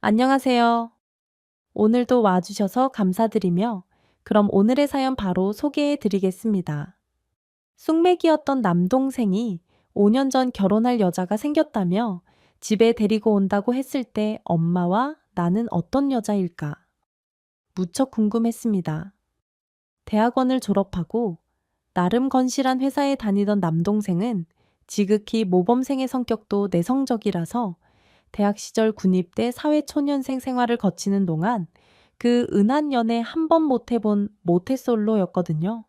안녕하세요. 오늘도 와주셔서 감사드리며, 그럼 오늘의 사연 바로 소개해 드리겠습니다. 쑥맥이었던 남동생이 5년 전 결혼할 여자가 생겼다며 집에 데리고 온다고 했을 때 엄마와 나는 어떤 여자일까? 무척 궁금했습니다. 대학원을 졸업하고 나름 건실한 회사에 다니던 남동생은 지극히 모범생의 성격도 내성적이라서 대학 시절 군입대 사회초년생 생활을 거치는 동안 그 은한 연애 한 번 못 해본 모태솔로였거든요.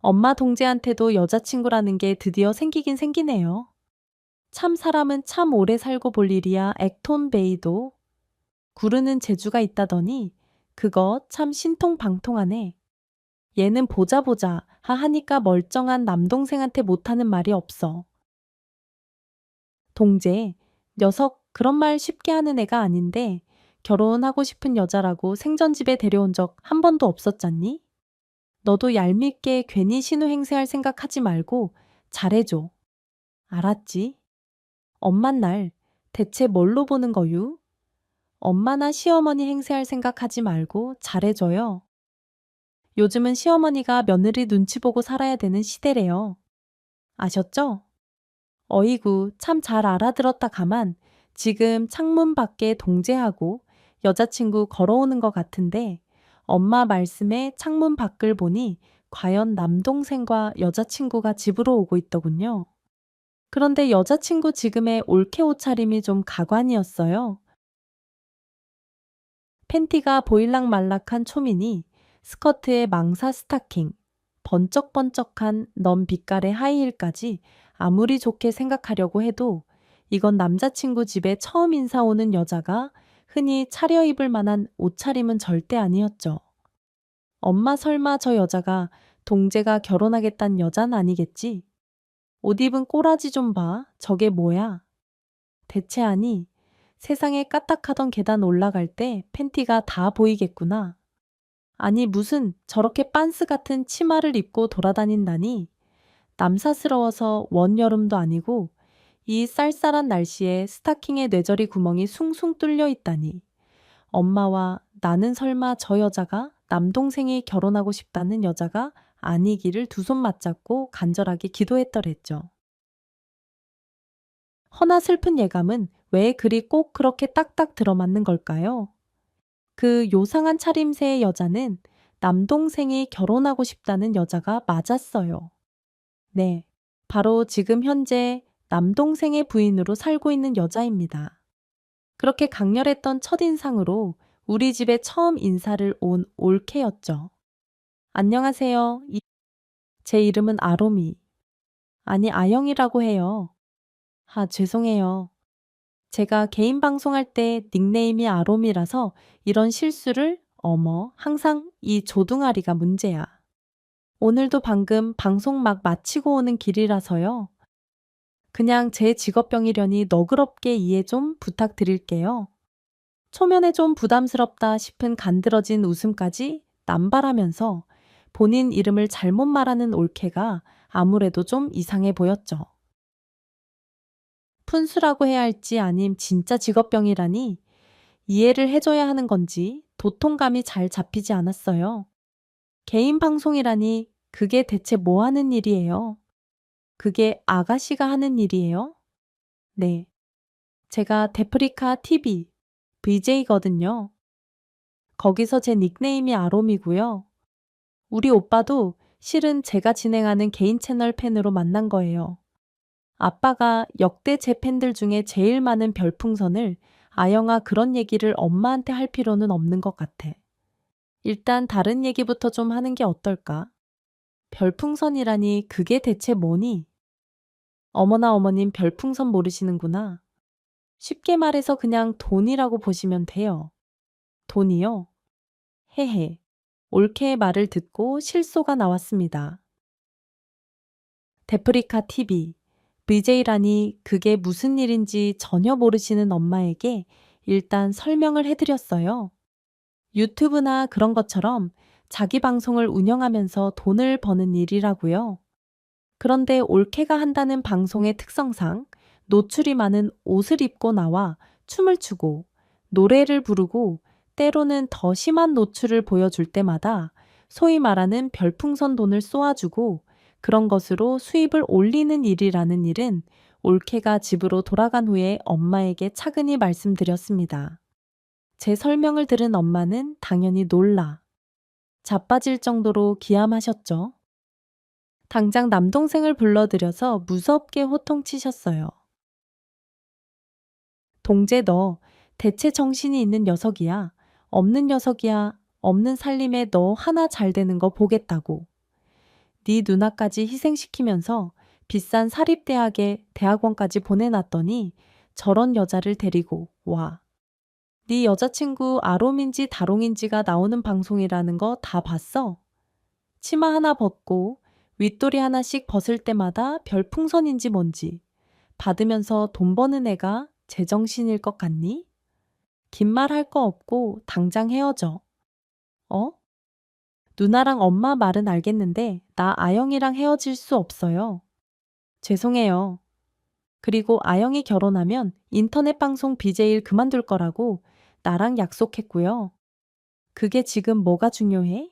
엄마 동재한테도 여자친구라는 게 드디어 생기긴 생기네요. 참 사람은 참 오래 살고 볼 일이야 액톤 베이도 구르는 재주가 있다더니 그거 참 신통방통하네. 얘는 보자 보자 하하니까 멀쩡한 남동생한테 못하는 말이 없어. 동재, 녀석 그런 말 쉽게 하는 애가 아닌데 결혼하고 싶은 여자라고 생전집에 데려온 적 한 번도 없었잖니? 너도 얄밉게 괜히 신우 행세할 생각하지 말고 잘해줘. 알았지? 엄만 날 대체 뭘로 보는 거유? 엄마나 시어머니 행세할 생각하지 말고 잘해줘요. 요즘은 시어머니가 며느리 눈치 보고 살아야 되는 시대래요. 아셨죠? 어이구, 참 잘 알아들었다 가만 지금 창문 밖에 동재하고 여자친구 걸어오는 것 같은데 엄마 말씀에 창문 밖을 보니 과연 남동생과 여자친구가 집으로 오고 있더군요. 그런데 여자친구 지금의 올케 옷차림이 좀 가관이었어요. 팬티가 보일락말락한 초미니, 스커트에 망사 스타킹, 번쩍번쩍한 넘 빛깔의 하이힐까지 아무리 좋게 생각하려고 해도 이건 남자친구 집에 처음 인사 오는 여자가 흔히 차려입을 만한 옷차림은 절대 아니었죠. 엄마 설마 저 여자가 동재가 결혼하겠다는 여잔 아니겠지? 옷 입은 꼬라지 좀 봐. 저게 뭐야? 대체 아니, 세상에 까딱하던 계단 올라갈 때 팬티가 다 보이겠구나. 아니 무슨 저렇게 빤스 같은 치마를 입고 돌아다닌다니. 남사스러워서 원여름도 아니고 이 쌀쌀한 날씨에 스타킹에 뇌저리 구멍이 숭숭 뚫려 있다니. 엄마와 나는 설마 저 여자가 남동생이 결혼하고 싶다는 여자가 아니기를 두 손 맞잡고 간절하게 기도했더랬죠. 허나 슬픈 예감은 왜 그리 꼭 그렇게 딱딱 들어맞는 걸까요? 그 요상한 차림새의 여자는 남동생이 결혼하고 싶다는 여자가 맞았어요. 네, 바로 지금 현재 남동생의 부인으로 살고 있는 여자입니다. 그렇게 강렬했던 첫인상으로 우리 집에 처음 인사를 온 올케였죠. 안녕하세요. 제 이름은 아롬이. 아니, 아영이라고 해요. 아, 죄송해요. 제가 개인 방송할 때 닉네임이 아롬이라서 이런 실수를 어머, 항상 이 조둥아리가 문제야. 오늘도 방금 방송 막 마치고 오는 길이라서요. 그냥 제 직업병이려니 너그럽게 이해 좀 부탁드릴게요. 초면에 좀 부담스럽다 싶은 간드러진 웃음까지 남발하면서 본인 이름을 잘못 말하는 올케가 아무래도 좀 이상해 보였죠. 푼수라고 해야 할지 아님 진짜 직업병이라니 이해를 해줘야 하는 건지 도통감이 잘 잡히지 않았어요. 개인 방송이라니 그게 대체 뭐 하는 일이에요? 그게 아가씨가 하는 일이에요? 네. 제가 데프리카 TV, VJ거든요. 거기서 제 닉네임이 아롬이고요. 우리 오빠도 실은 제가 진행하는 개인 채널 팬으로 만난 거예요. 아빠가 역대 제 팬들 중에 제일 많은 별풍선을 아영아 그런 얘기를 엄마한테 할 필요는 없는 것 같아. 일단 다른 얘기부터 좀 하는 게 어떨까? 별풍선이라니 그게 대체 뭐니? 어머나 어머님 별풍선 모르시는구나. 쉽게 말해서 그냥 돈이라고 보시면 돼요. 돈이요? 헤헤. 올케의 말을 듣고 실소가 나왔습니다. 데프리카 TV, VJ라니 그게 무슨 일인지 전혀 모르시는 엄마에게 일단 설명을 해드렸어요. 유튜브나 그런 것처럼 자기 방송을 운영하면서 돈을 버는 일이라고요. 그런데 올케가 한다는 방송의 특성상 노출이 많은 옷을 입고 나와 춤을 추고 노래를 부르고 때로는 더 심한 노출을 보여줄 때마다 소위 말하는 별풍선 돈을 쏘아주고 그런 것으로 수입을 올리는 일이라는 일은 올케가 집으로 돌아간 후에 엄마에게 차근히 말씀드렸습니다. 제 설명을 들은 엄마는 당연히 놀라 자빠질 정도로 기함하셨죠. 당장 남동생을 불러들여서 무섭게 호통치셨어요. 동재 너 대체 정신이 있는 녀석이야. 없는 녀석이야. 없는 살림에 너 하나 잘 되는 거 보겠다고. 네 누나까지 희생시키면서 비싼 사립대학에 대학원까지 보내놨더니 저런 여자를 데리고 와. 네 여자친구 아롬인지 다롱인지가 나오는 방송이라는 거 다 봤어? 치마 하나 벗고 윗도리 하나씩 벗을 때마다 별풍선인지 뭔지 받으면서 돈 버는 애가 제정신일 것 같니? 긴 말 할 거 없고 당장 헤어져. 어? 누나랑 엄마 말은 알겠는데 나 아영이랑 헤어질 수 없어요. 죄송해요. 그리고 아영이 결혼하면 인터넷 방송 BJ를 그만둘 거라고 나랑 약속했고요. 그게 지금 뭐가 중요해?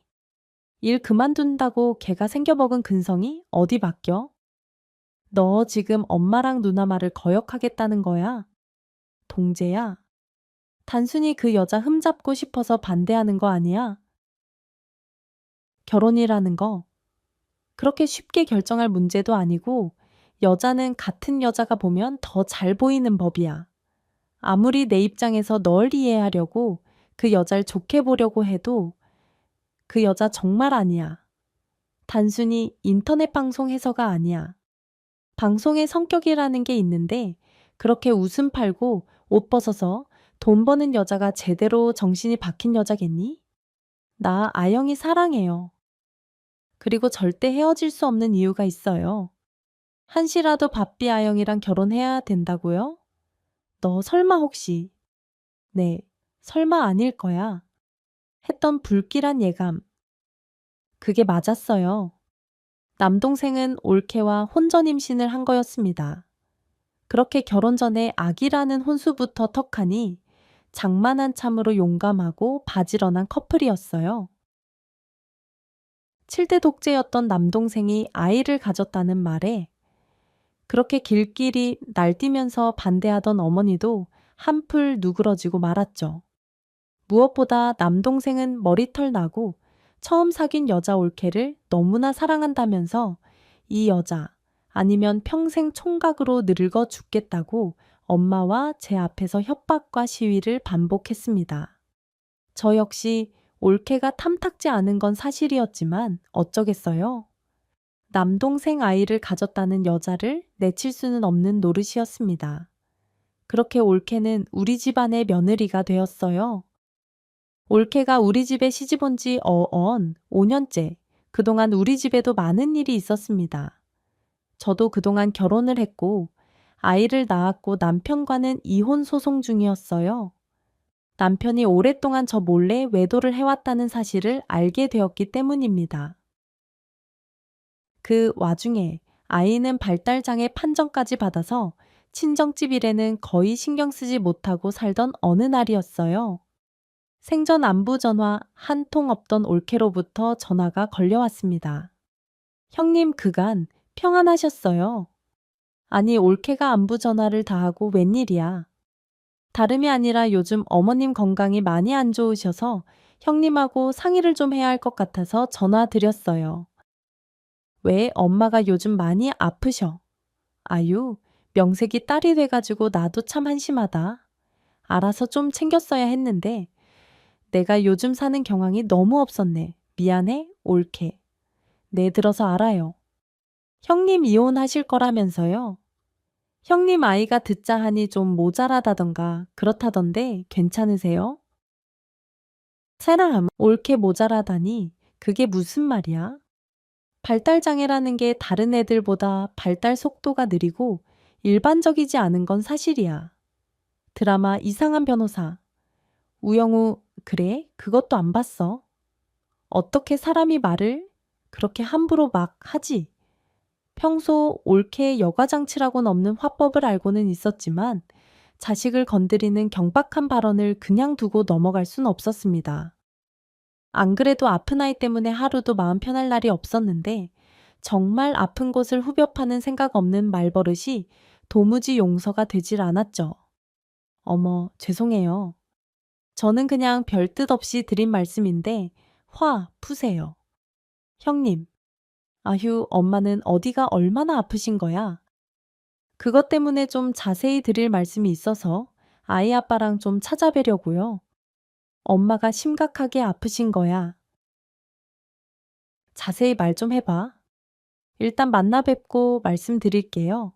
일 그만둔다고 걔가 생겨먹은 근성이 어디 바뀌어? 너 지금 엄마랑 누나 말을 거역하겠다는 거야? 동재야. 단순히 그 여자 흠잡고 싶어서 반대하는 거 아니야? 결혼이라는 거 그렇게 쉽게 결정할 문제도 아니고 여자는 같은 여자가 보면 더 잘 보이는 법이야. 아무리 내 입장에서 널 이해하려고 그 여자를 좋게 보려고 해도 그 여자 정말 아니야. 단순히 인터넷 방송 해서가 아니야. 방송의 성격이라는 게 있는데 그렇게 웃음 팔고 옷 벗어서 돈 버는 여자가 제대로 정신이 박힌 여자겠니? 나 아영이 사랑해요. 그리고 절대 헤어질 수 없는 이유가 있어요. 한시라도 바삐 아영이랑 결혼해야 된다고요? 너 설마 혹시 네, 설마 아닐 거야. 했던 불길한 예감. 그게 맞았어요. 남동생은 올케와 혼전 임신을 한 거였습니다. 그렇게 결혼 전에 아기라는 혼수부터 턱하니 장만한 참으로 용감하고 바지런한 커플이었어요. 7대 독재였던 남동생이 아이를 가졌다는 말에 그렇게 길길이 날뛰면서 반대하던 어머니도 한풀 누그러지고 말았죠. 무엇보다 남동생은 머리털 나고 처음 사귄 여자 올케를 너무나 사랑한다면서 이 여자 아니면 평생 총각으로 늙어 죽겠다고 엄마와 제 앞에서 협박과 시위를 반복했습니다. 저 역시 올케가 탐탁지 않은 건 사실이었지만 어쩌겠어요. 남동생 아이를 가졌다는 여자를 내칠 수는 없는 노릇이었습니다. 그렇게 올케는 우리 집안의 며느리가 되었어요. 올케가 우리 집에 시집 온 지 5년째. 그동안 우리 집에도 많은 일이 있었습니다. 저도 그동안 결혼을 했고 아이를 낳았고 남편과는 이혼 소송 중이었어요. 남편이 오랫동안 저 몰래 외도를 해왔다는 사실을 알게 되었기 때문입니다. 그 와중에 아이는 발달장애 판정까지 받아서 친정집 일에는 거의 신경 쓰지 못하고 살던 어느 날이었어요. 생전 안부 전화 한 통 없던 올케로부터 전화가 걸려왔습니다. 형님 그간 평안하셨어요. 아니 올케가 안부 전화를 다 하고 웬일이야. 다름이 아니라 요즘 어머님 건강이 많이 안 좋으셔서 형님하고 상의를 좀 해야 할 것 같아서 전화 드렸어요. 왜 엄마가 요즘 많이 아프셔? 아유, 명색이 딸이 돼가지고 나도 참 한심하다. 알아서 좀 챙겼어야 했는데 내가 요즘 사는 경황이 너무 없었네. 미안해, 올케. 네, 들어서 알아요. 형님 이혼하실 거라면서요? 형님 아이가 듣자 하니 좀 모자라다던가 그렇다던데 괜찮으세요? 사람, 올케 모자라다니 그게 무슨 말이야? 발달장애라는 게 다른 애들보다 발달 속도가 느리고 일반적이지 않은 건 사실이야. 드라마 이상한 변호사. 우영우, 그래? 그것도 안 봤어. 어떻게 사람이 말을 그렇게 함부로 막 하지? 평소 올케 여가장치라고는 없는 화법을 알고는 있었지만 자식을 건드리는 경박한 발언을 그냥 두고 넘어갈 순 없었습니다. 안 그래도 아픈 아이 때문에 하루도 마음 편할 날이 없었는데 정말 아픈 곳을 후벼 파는 생각 없는 말버릇이 도무지 용서가 되질 않았죠. 어머, 죄송해요. 저는 그냥 별 뜻 없이 드린 말씀인데 화 푸세요. 형님, 아휴, 엄마는 어디가 얼마나 아프신 거야? 그것 때문에 좀 자세히 드릴 말씀이 있어서 아이 아빠랑 좀 찾아뵈려고요. 엄마가 심각하게 아프신 거야. 자세히 말 좀 해봐. 일단 만나 뵙고 말씀드릴게요.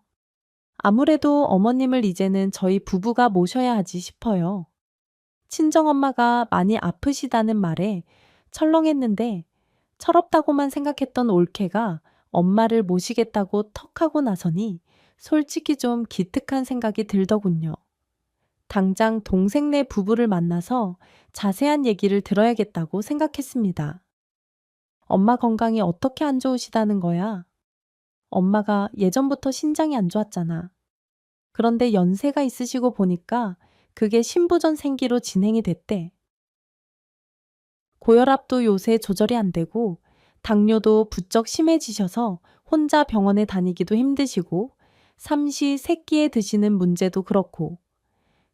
아무래도 어머님을 이제는 저희 부부가 모셔야 하지 싶어요. 친정엄마가 많이 아프시다는 말에 철렁했는데 철없다고만 생각했던 올케가 엄마를 모시겠다고 턱하고 나서니 솔직히 좀 기특한 생각이 들더군요. 당장 동생네 부부를 만나서 자세한 얘기를 들어야겠다고 생각했습니다. 엄마 건강이 어떻게 안 좋으시다는 거야? 엄마가 예전부터 신장이 안 좋았잖아. 그런데 연세가 있으시고 보니까 그게 신부전 생기로 진행이 됐대. 고혈압도 요새 조절이 안 되고 당뇨도 부쩍 심해지셔서 혼자 병원에 다니기도 힘드시고 삼시 세끼에 드시는 문제도 그렇고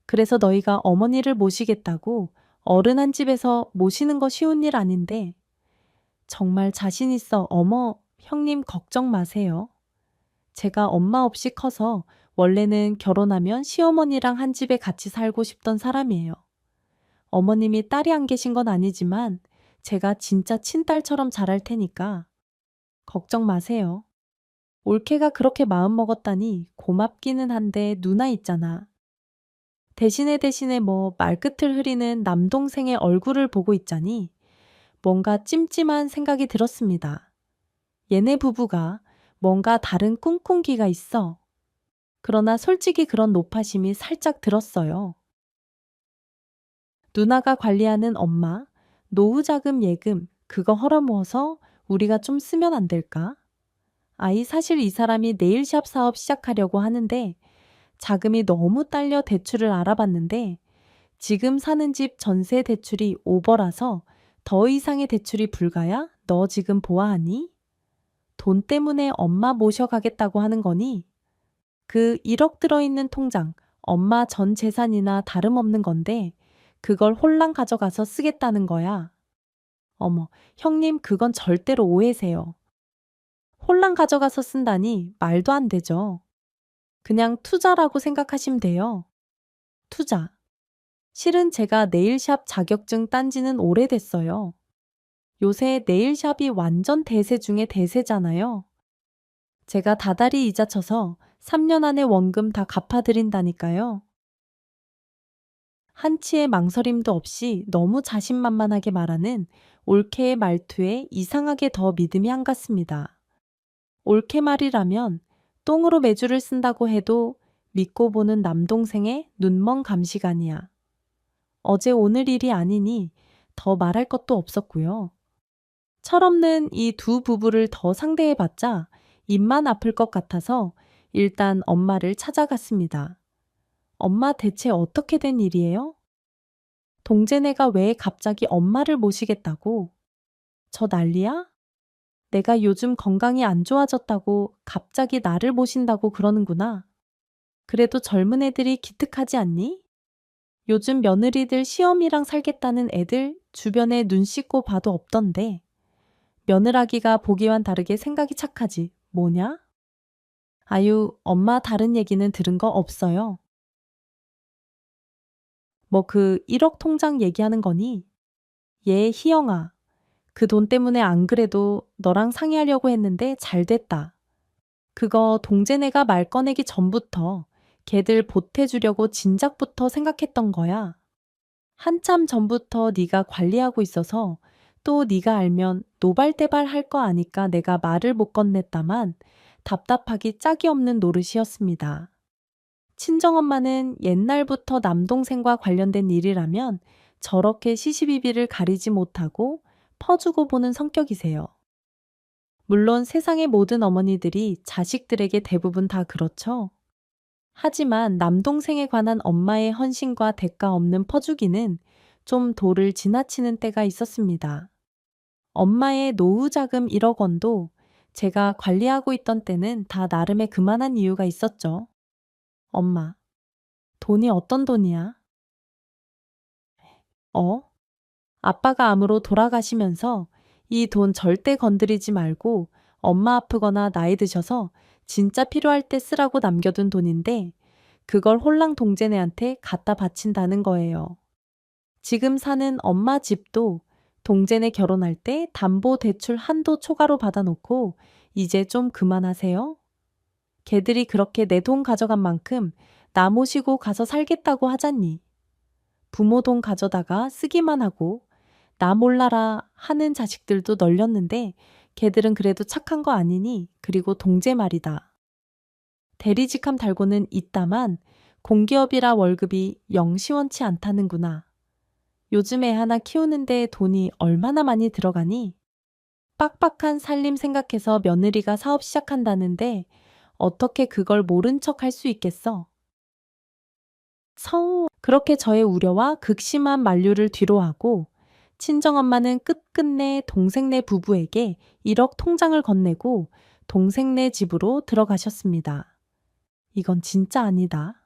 그래서 너희가 어머니를 모시겠다고 어른 한 집에서 모시는 거 쉬운 일 아닌데 정말 자신 있어 어머 형님 걱정 마세요. 제가 엄마 없이 커서 원래는 결혼하면 시어머니랑 한 집에 같이 살고 싶던 사람이에요. 어머님이 딸이 안 계신 건 아니지만 제가 진짜 친딸처럼 잘할 테니까 걱정 마세요. 올케가 그렇게 마음먹었다니 고맙기는 한데 누나 있잖아. 대신에 뭐 말끝을 흐리는 남동생의 얼굴을 보고 있자니 뭔가 찜찜한 생각이 들었습니다. 얘네 부부가 뭔가 다른 꿍꿍기가 있어. 그러나 솔직히 그런 노파심이 살짝 들었어요. 누나가 관리하는 엄마, 노후자금 예금, 그거 헐어모어서 우리가 좀 쓰면 안 될까? 아이 사실 이 사람이 네일샵 사업 시작하려고 하는데 자금이 너무 딸려 대출을 알아봤는데 지금 사는 집 전세 대출이 오버라서 더 이상의 대출이 불가야? 너 지금 보아하니? 돈 때문에 엄마 모셔가겠다고 하는 거니? 그 1억 들어있는 통장, 엄마 전 재산이나 다름없는 건데 그걸 홀랑 가져가서 쓰겠다는 거야. 어머, 형님 그건 절대로 오해세요. 홀랑 가져가서 쓴다니 말도 안 되죠. 그냥 투자라고 생각하시면 돼요. 투자. 실은 제가 네일샵 자격증 딴 지는 오래됐어요. 요새 네일샵이 완전 대세 중에 대세잖아요. 제가 다달이 이자 쳐서 3년 안에 원금 다 갚아드린다니까요. 한치의 망설임도 없이 너무 자신만만하게 말하는 올케의 말투에 이상하게 더 믿음이 안 갔습니다. 올케 말이라면 똥으로 매주를 쓴다고 해도 믿고 보는 남동생의 눈먼 감시관이야. 어제 오늘 일이 아니니 더 말할 것도 없었고요. 철없는 이 두 부부를 더 상대해봤자 입만 아플 것 같아서 일단 엄마를 찾아갔습니다. 엄마 대체 어떻게 된 일이에요? 동재네가 왜 갑자기 엄마를 모시겠다고? 저 난리야? 내가 요즘 건강이 안 좋아졌다고 갑자기 나를 모신다고 그러는구나. 그래도 젊은 애들이 기특하지 않니? 요즘 며느리들 시어미랑 살겠다는 애들 주변에 눈 씻고 봐도 없던데. 며느라기가 보기와는 다르게 생각이 착하지. 뭐냐? 아유, 엄마 다른 얘기는 들은 거 없어요. 뭐 그 1억 통장 얘기하는 거니? 얘 희영아. 그 돈 때문에 안 그래도 너랑 상의하려고 했는데 잘 됐다. 그거 동재네가 말 꺼내기 전부터 걔들 보태주려고 진작부터 생각했던 거야. 한참 전부터 네가 관리하고 있어서 또 네가 알면 노발대발 할 거 아니까 내가 말을 못 건넸다만 답답하기 짝이 없는 노릇이었습니다. 친정엄마는 옛날부터 남동생과 관련된 일이라면 저렇게 시시비비를 가리지 못하고 퍼주고 보는 성격이세요. 물론 세상의 모든 어머니들이 자식들에게 대부분 다 그렇죠. 하지만 남동생에 관한 엄마의 헌신과 대가 없는 퍼주기는 좀 도를 지나치는 때가 있었습니다. 엄마의 노후 자금 1억 원도 제가 관리하고 있던 때는 다 나름의 그만한 이유가 있었죠. 엄마, 돈이 어떤 돈이야? 어? 아빠가 암으로 돌아가시면서 이 돈 절대 건드리지 말고 엄마 아프거나 나이 드셔서 진짜 필요할 때 쓰라고 남겨둔 돈인데 그걸 홀랑 동재네한테 갖다 바친다는 거예요. 지금 사는 엄마 집도 동재네 결혼할 때 담보 대출 한도 초과로 받아놓고 이제 좀 그만하세요. 걔들이 그렇게 내 돈 가져간 만큼 나 모시고 가서 살겠다고 하잖니. 부모 돈 가져다가 쓰기만 하고 나 몰라라 하는 자식들도 널렸는데 걔들은 그래도 착한 거 아니니. 그리고 동재 말이다. 대리직함 달고는 있다만 공기업이라 월급이 영 시원치 않다는구나. 요즘 애 하나 키우는데 돈이 얼마나 많이 들어가니? 빡빡한 살림 생각해서 며느리가 사업 시작한다는데 어떻게 그걸 모른 척 할 수 있겠어? 그렇게 저의 우려와 극심한 만류를 뒤로하고 친정엄마는 끝끝내 동생네 부부에게 1억 통장을 건네고 동생네 집으로 들어가셨습니다. 이건 진짜 아니다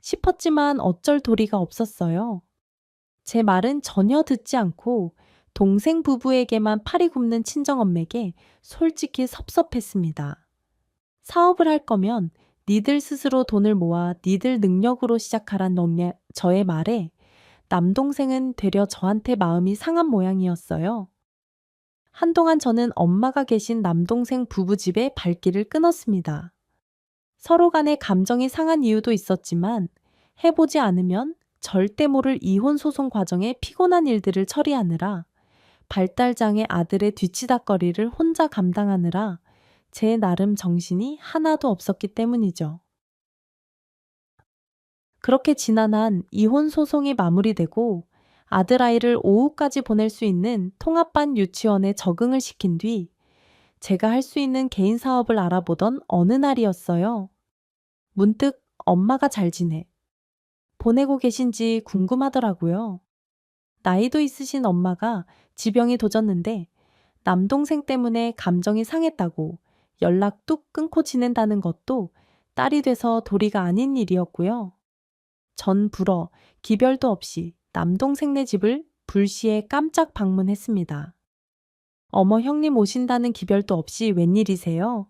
싶었지만 어쩔 도리가 없었어요. 제 말은 전혀 듣지 않고 동생 부부에게만 팔이 굽는 친정엄매에게 솔직히 섭섭했습니다. 사업을 할 거면 니들 스스로 돈을 모아 니들 능력으로 시작하란 놈의 저의 말에 남동생은 되려 저한테 마음이 상한 모양이었어요. 한동안 저는 엄마가 계신 남동생 부부 집에 발길을 끊었습니다. 서로 간에 감정이 상한 이유도 있었지만 해보지 않으면 절대 모를 이혼 소송 과정에 피곤한 일들을 처리하느라 발달장애 아들의 뒤치다꺼리를 혼자 감당하느라 제 나름 정신이 하나도 없었기 때문이죠. 그렇게 지난한 이혼 소송이 마무리되고 아들아이를 오후까지 보낼 수 있는 통합반 유치원에 적응을 시킨 뒤 제가 할 수 있는 개인 사업을 알아보던 어느 날이었어요. 문득 엄마가 잘 지내. 보내고 계신지 궁금하더라고요. 나이도 있으신 엄마가 지병이 도졌는데 남동생 때문에 감정이 상했다고 연락 뚝 끊고 지낸다는 것도 딸이 돼서 도리가 아닌 일이었고요. 전 불어 기별도 없이 남동생네 집을 불시에 깜짝 방문했습니다. 어머 형님 오신다는 기별도 없이 웬일이세요?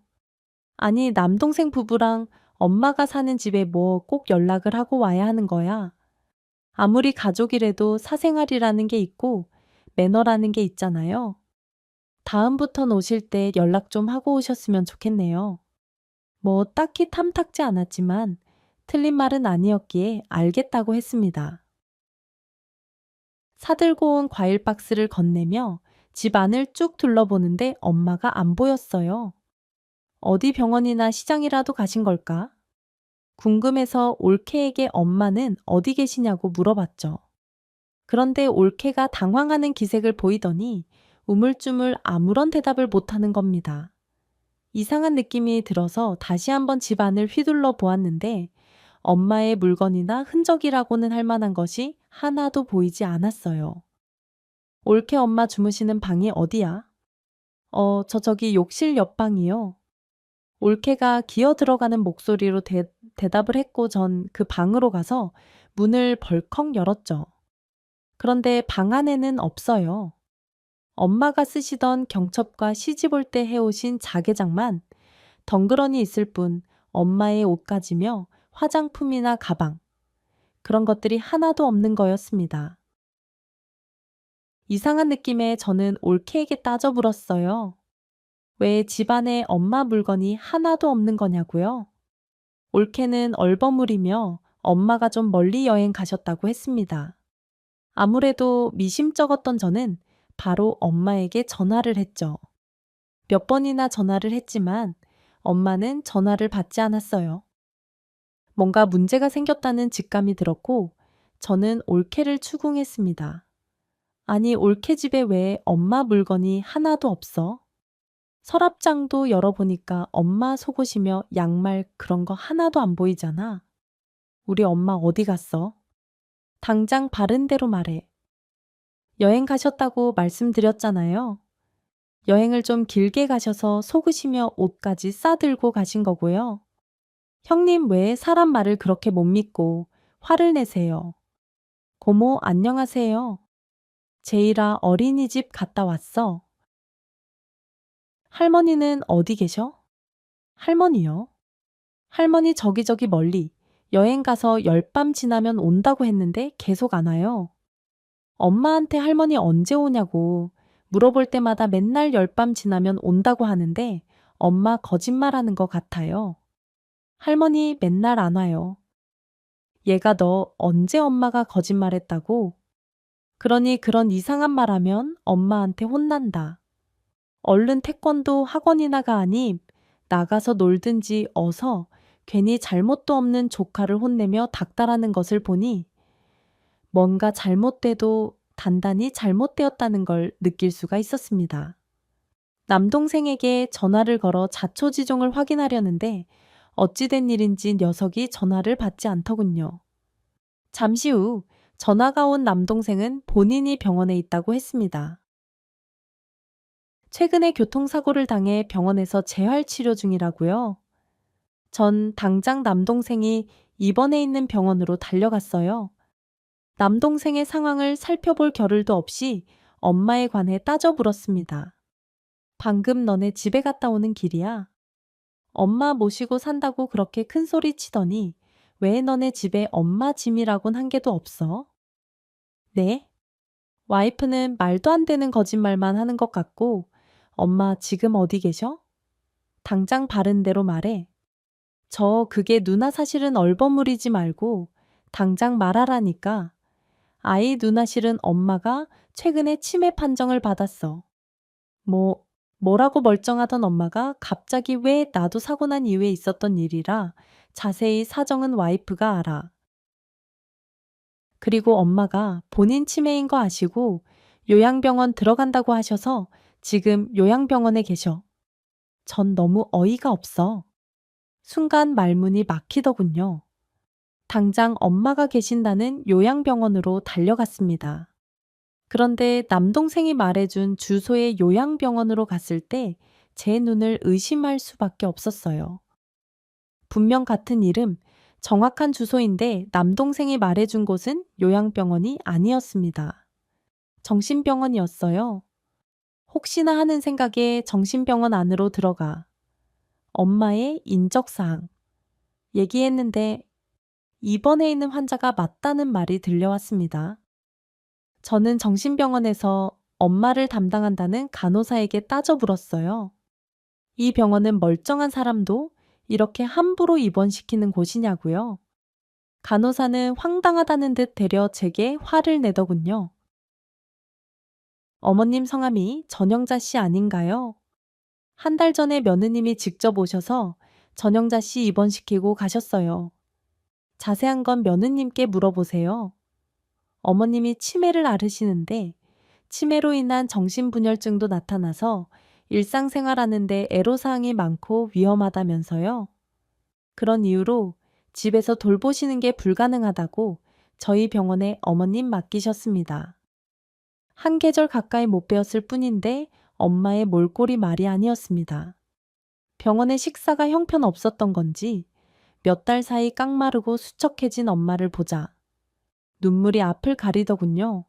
아니 남동생 부부랑 엄마가 사는 집에 뭐 꼭 연락을 하고 와야 하는 거야? 아무리 가족이라도 사생활이라는 게 있고 매너라는 게 있잖아요. 다음부턴 오실 때 연락 좀 하고 오셨으면 좋겠네요. 뭐 딱히 탐탁지 않았지만 틀린 말은 아니었기에 알겠다고 했습니다. 사들고 온 과일 박스를 건네며 집 안을 쭉 둘러보는데 엄마가 안 보였어요. 어디 병원이나 시장이라도 가신 걸까? 궁금해서 올케에게 엄마는 어디 계시냐고 물어봤죠. 그런데 올케가 당황하는 기색을 보이더니 우물쭈물 아무런 대답을 못하는 겁니다. 이상한 느낌이 들어서 다시 한번 집 안을 휘둘러 보았는데 엄마의 물건이나 흔적이라고는 할 만한 것이 하나도 보이지 않았어요. 올케 엄마 주무시는 방이 어디야? 저기 욕실 옆방이요. 올케가 기어 들어가는 목소리로 대답을 했고 전 그 방으로 가서 문을 벌컥 열었죠. 그런데 방 안에는 없어요. 엄마가 쓰시던 경첩과 시집 올 때 해오신 자개장만 덩그러니 있을 뿐 엄마의 옷가지며 화장품이나 가방, 그런 것들이 하나도 없는 거였습니다. 이상한 느낌에 저는 올케에게 따져 물었어요. 왜 집안에 엄마 물건이 하나도 없는 거냐고요? 올케는 얼버무리며 엄마가 좀 멀리 여행 가셨다고 했습니다. 아무래도 미심쩍었던 저는 바로 엄마에게 전화를 했죠. 몇 번이나 전화를 했지만 엄마는 전화를 받지 않았어요. 뭔가 문제가 생겼다는 직감이 들었고 저는 올케를 추궁했습니다. 아니 올케 집에 왜 엄마 물건이 하나도 없어? 서랍장도 열어보니까 엄마 속옷이며 양말 그런 거 하나도 안 보이잖아. 우리 엄마 어디 갔어? 당장 바른 대로 말해. 여행 가셨다고 말씀드렸잖아요. 여행을 좀 길게 가셔서 속으시며 옷까지 싸들고 가신 거고요. 형님 왜 사람 말을 그렇게 못 믿고 화를 내세요? 고모 안녕하세요. 제이라 어린이집 갔다 왔어. 할머니는 어디 계셔? 할머니요? 할머니 저기 멀리 여행 가서 열밤 지나면 온다고 했는데 계속 안 와요. 엄마한테 할머니 언제 오냐고 물어볼 때마다 맨날 열밤 지나면 온다고 하는데 엄마 거짓말하는 것 같아요. 할머니 맨날 안 와요. 얘가 너 언제 엄마가 거짓말했다고? 그러니 그런 이상한 말 하면 엄마한테 혼난다. 얼른 태권도 학원이나 가니 나가서 놀든지 어서 괜히 잘못도 없는 조카를 혼내며 닥달하는 것을 보니 뭔가 잘못돼도 단단히 잘못되었다는 걸 느낄 수가 있었습니다. 남동생에게 전화를 걸어 자초지종을 확인하려는데 어찌된 일인지 녀석이 전화를 받지 않더군요. 잠시 후 전화가 온 남동생은 본인이 병원에 있다고 했습니다. 최근에 교통사고를 당해 병원에서 재활치료 중이라고요. 전 당장 남동생이 입원해 있는 병원으로 달려갔어요. 남동생의 상황을 살펴볼 겨를도 없이 엄마에 관해 따져 물었습니다. 방금 너네 집에 갔다 오는 길이야. 엄마 모시고 산다고 그렇게 큰 소리 치더니 왜 너네 집에 엄마 짐이라곤 한 개도 없어? 네? 와이프는 말도 안 되는 거짓말만 하는 것 같고 엄마 지금 어디 계셔? 당장 바른 대로 말해. 그게 누나 사실은 얼버무리지 말고 당장 말하라니까. 아이 누나 실은 엄마가 최근에 치매 판정을 받았어. 뭐라고 멀쩡하던 엄마가 갑자기 왜 나도 사고 난 이후에 있었던 일이라 자세히 사정은 와이프가 알아. 그리고 엄마가 본인 치매인 거 아시고 요양병원 들어간다고 하셔서 지금 요양병원에 계셔. 전 너무 어이가 없어. 순간 말문이 막히더군요. 당장 엄마가 계신다는 요양병원으로 달려갔습니다. 그런데 남동생이 말해준 주소의 요양병원으로 갔을 때 제 눈을 의심할 수밖에 없었어요. 분명 같은 이름, 정확한 주소인데 남동생이 말해준 곳은 요양병원이 아니었습니다. 정신병원이었어요. 혹시나 하는 생각에 정신병원 안으로 들어가 엄마의 인적사항 얘기했는데 입원해 있는 환자가 맞다는 말이 들려왔습니다. 저는 정신병원에서 엄마를 담당한다는 간호사에게 따져 물었어요. 이 병원은 멀쩡한 사람도 이렇게 함부로 입원시키는 곳이냐고요. 간호사는 황당하다는 듯 되려 제게 화를 내더군요. 어머님 성함이 전영자 씨 아닌가요? 한 달 전에 며느님이 직접 오셔서 전영자 씨 입원시키고 가셨어요. 자세한 건 며느님께 물어보세요. 어머님이 치매를 앓으시는데 치매로 인한 정신분열증도 나타나서 일상생활하는데 애로사항이 많고 위험하다면서요. 그런 이유로 집에서 돌보시는 게 불가능하다고 저희 병원에 어머님 맡기셨습니다. 한 계절 가까이 못 배웠을 뿐인데 엄마의 몰골이 말이 아니었습니다. 병원에 식사가 형편없었던 건지 몇 달 사이 깡마르고 수척해진 엄마를 보자 눈물이 앞을 가리더군요.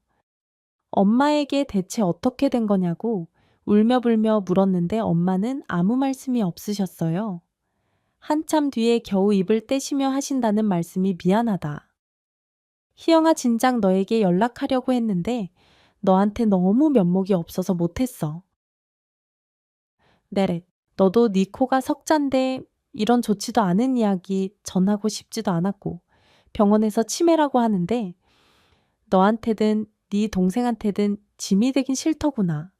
엄마에게 대체 어떻게 된 거냐고 울며불며 물었는데 엄마는 아무 말씀이 없으셨어요. 한참 뒤에 겨우 입을 떼시며 하신다는 말씀이 미안하다. 희영아 진작 너에게 연락하려고 했는데 너한테 너무 면목이 없어서 못했어. 네래, 너도 네 코가 석잔데 이런 좋지도 않은 이야기 전하고 싶지도 않았고 병원에서 치매라고 하는데 너한테든 네 동생한테든 짐이 되긴 싫더구나.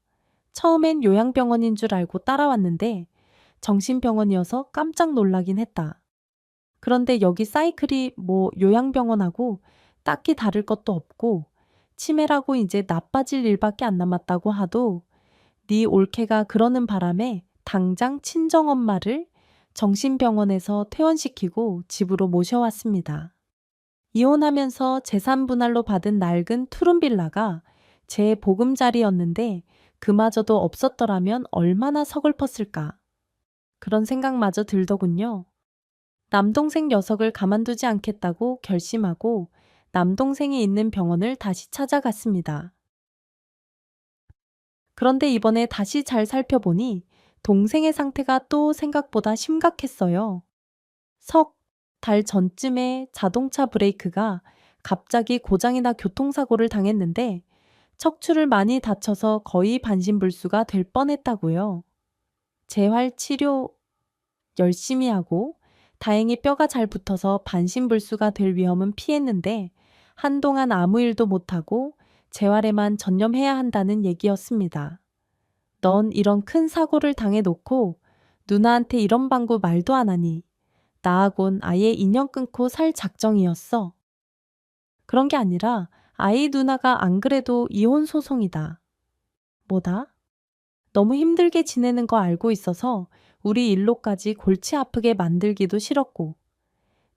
처음엔 요양병원인 줄 알고 따라왔는데 정신병원이어서 깜짝 놀라긴 했다. 그런데 여기 사이클이 요양병원하고 딱히 다를 것도 없고 치매라고 이제 나빠질 일밖에 안 남았다고 하도 네 올케가 그러는 바람에 당장 친정엄마를 정신병원에서 퇴원시키고 집으로 모셔왔습니다. 이혼하면서 재산 분할로 받은 낡은 투룸빌라가 제 보금자리였는데 그마저도 없었더라면 얼마나 서글펐을까. 그런 생각마저 들더군요. 남동생 녀석을 가만두지 않겠다고 결심하고 남동생이 있는 병원을 다시 찾아갔습니다. 그런데 이번에 다시 잘 살펴보니 동생의 상태가 또 생각보다 심각했어요. 석 달 전쯤에 자동차 브레이크가 갑자기 고장이 나 교통사고를 당했는데 척추를 많이 다쳐서 거의 반신불수가 될 뻔했다고요. 재활 치료 열심히 하고 다행히 뼈가 잘 붙어서 반신불수가 될 위험은 피했는데 한동안 아무 일도 못하고 재활에만 전념해야 한다는 얘기였습니다. 넌 이런 큰 사고를 당해놓고 누나한테 이런 방구 말도 안 하니 나하곤 아예 인연 끊고 살 작정이었어. 그런 게 아니라 아이 누나가 안 그래도 이혼 소송이다. 뭐다? 너무 힘들게 지내는 거 알고 있어서 우리 일로까지 골치 아프게 만들기도 싫었고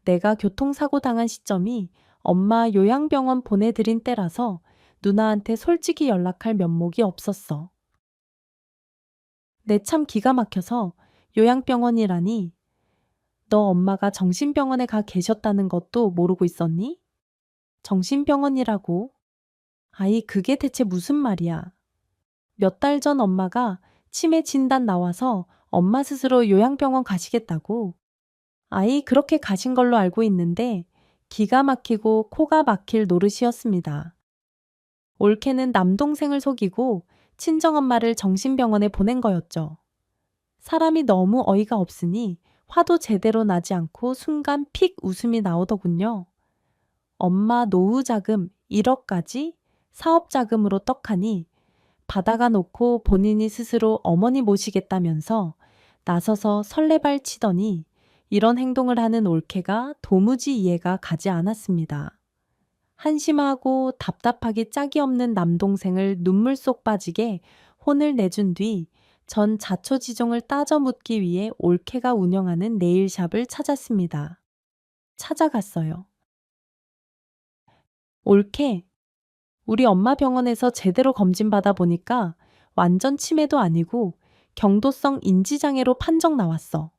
내가 교통사고 당한 시점이 엄마 요양병원 보내드린 때라서 누나한테 솔직히 연락할 면목이 없었어. 내 참 기가 막혀서 요양병원이라니 너 엄마가 정신병원에 가 계셨다는 것도 모르고 있었니? 정신병원이라고? 아이 그게 대체 무슨 말이야. 몇 달 전 엄마가 치매 진단 나와서 엄마 스스로 요양병원 가시겠다고. 아이 그렇게 가신 걸로 알고 있는데 기가 막히고 코가 막힐 노릇이었습니다. 올케는 남동생을 속이고 친정엄마를 정신병원에 보낸 거였죠. 사람이 너무 어이가 없으니 화도 제대로 나지 않고 순간 픽 웃음이 나오더군요. 엄마 노후 자금 1억까지 사업 자금으로 떡하니 받아가 놓고 본인이 스스로 어머니 모시겠다면서 나서서 설레발 치더니 이런 행동을 하는 올케가 도무지 이해가 가지 않았습니다. 한심하고 답답하기 짝이 없는 남동생을 눈물 쏙 빠지게 혼을 내준 뒤 전 자초지종을 따져 묻기 위해 올케가 운영하는 네일샵을 찾았습니다. 찾아갔어요. 올케, 우리 엄마 병원에서 제대로 검진받아 보니까 완전 치매도 아니고 경도성 인지장애로 판정 나왔어.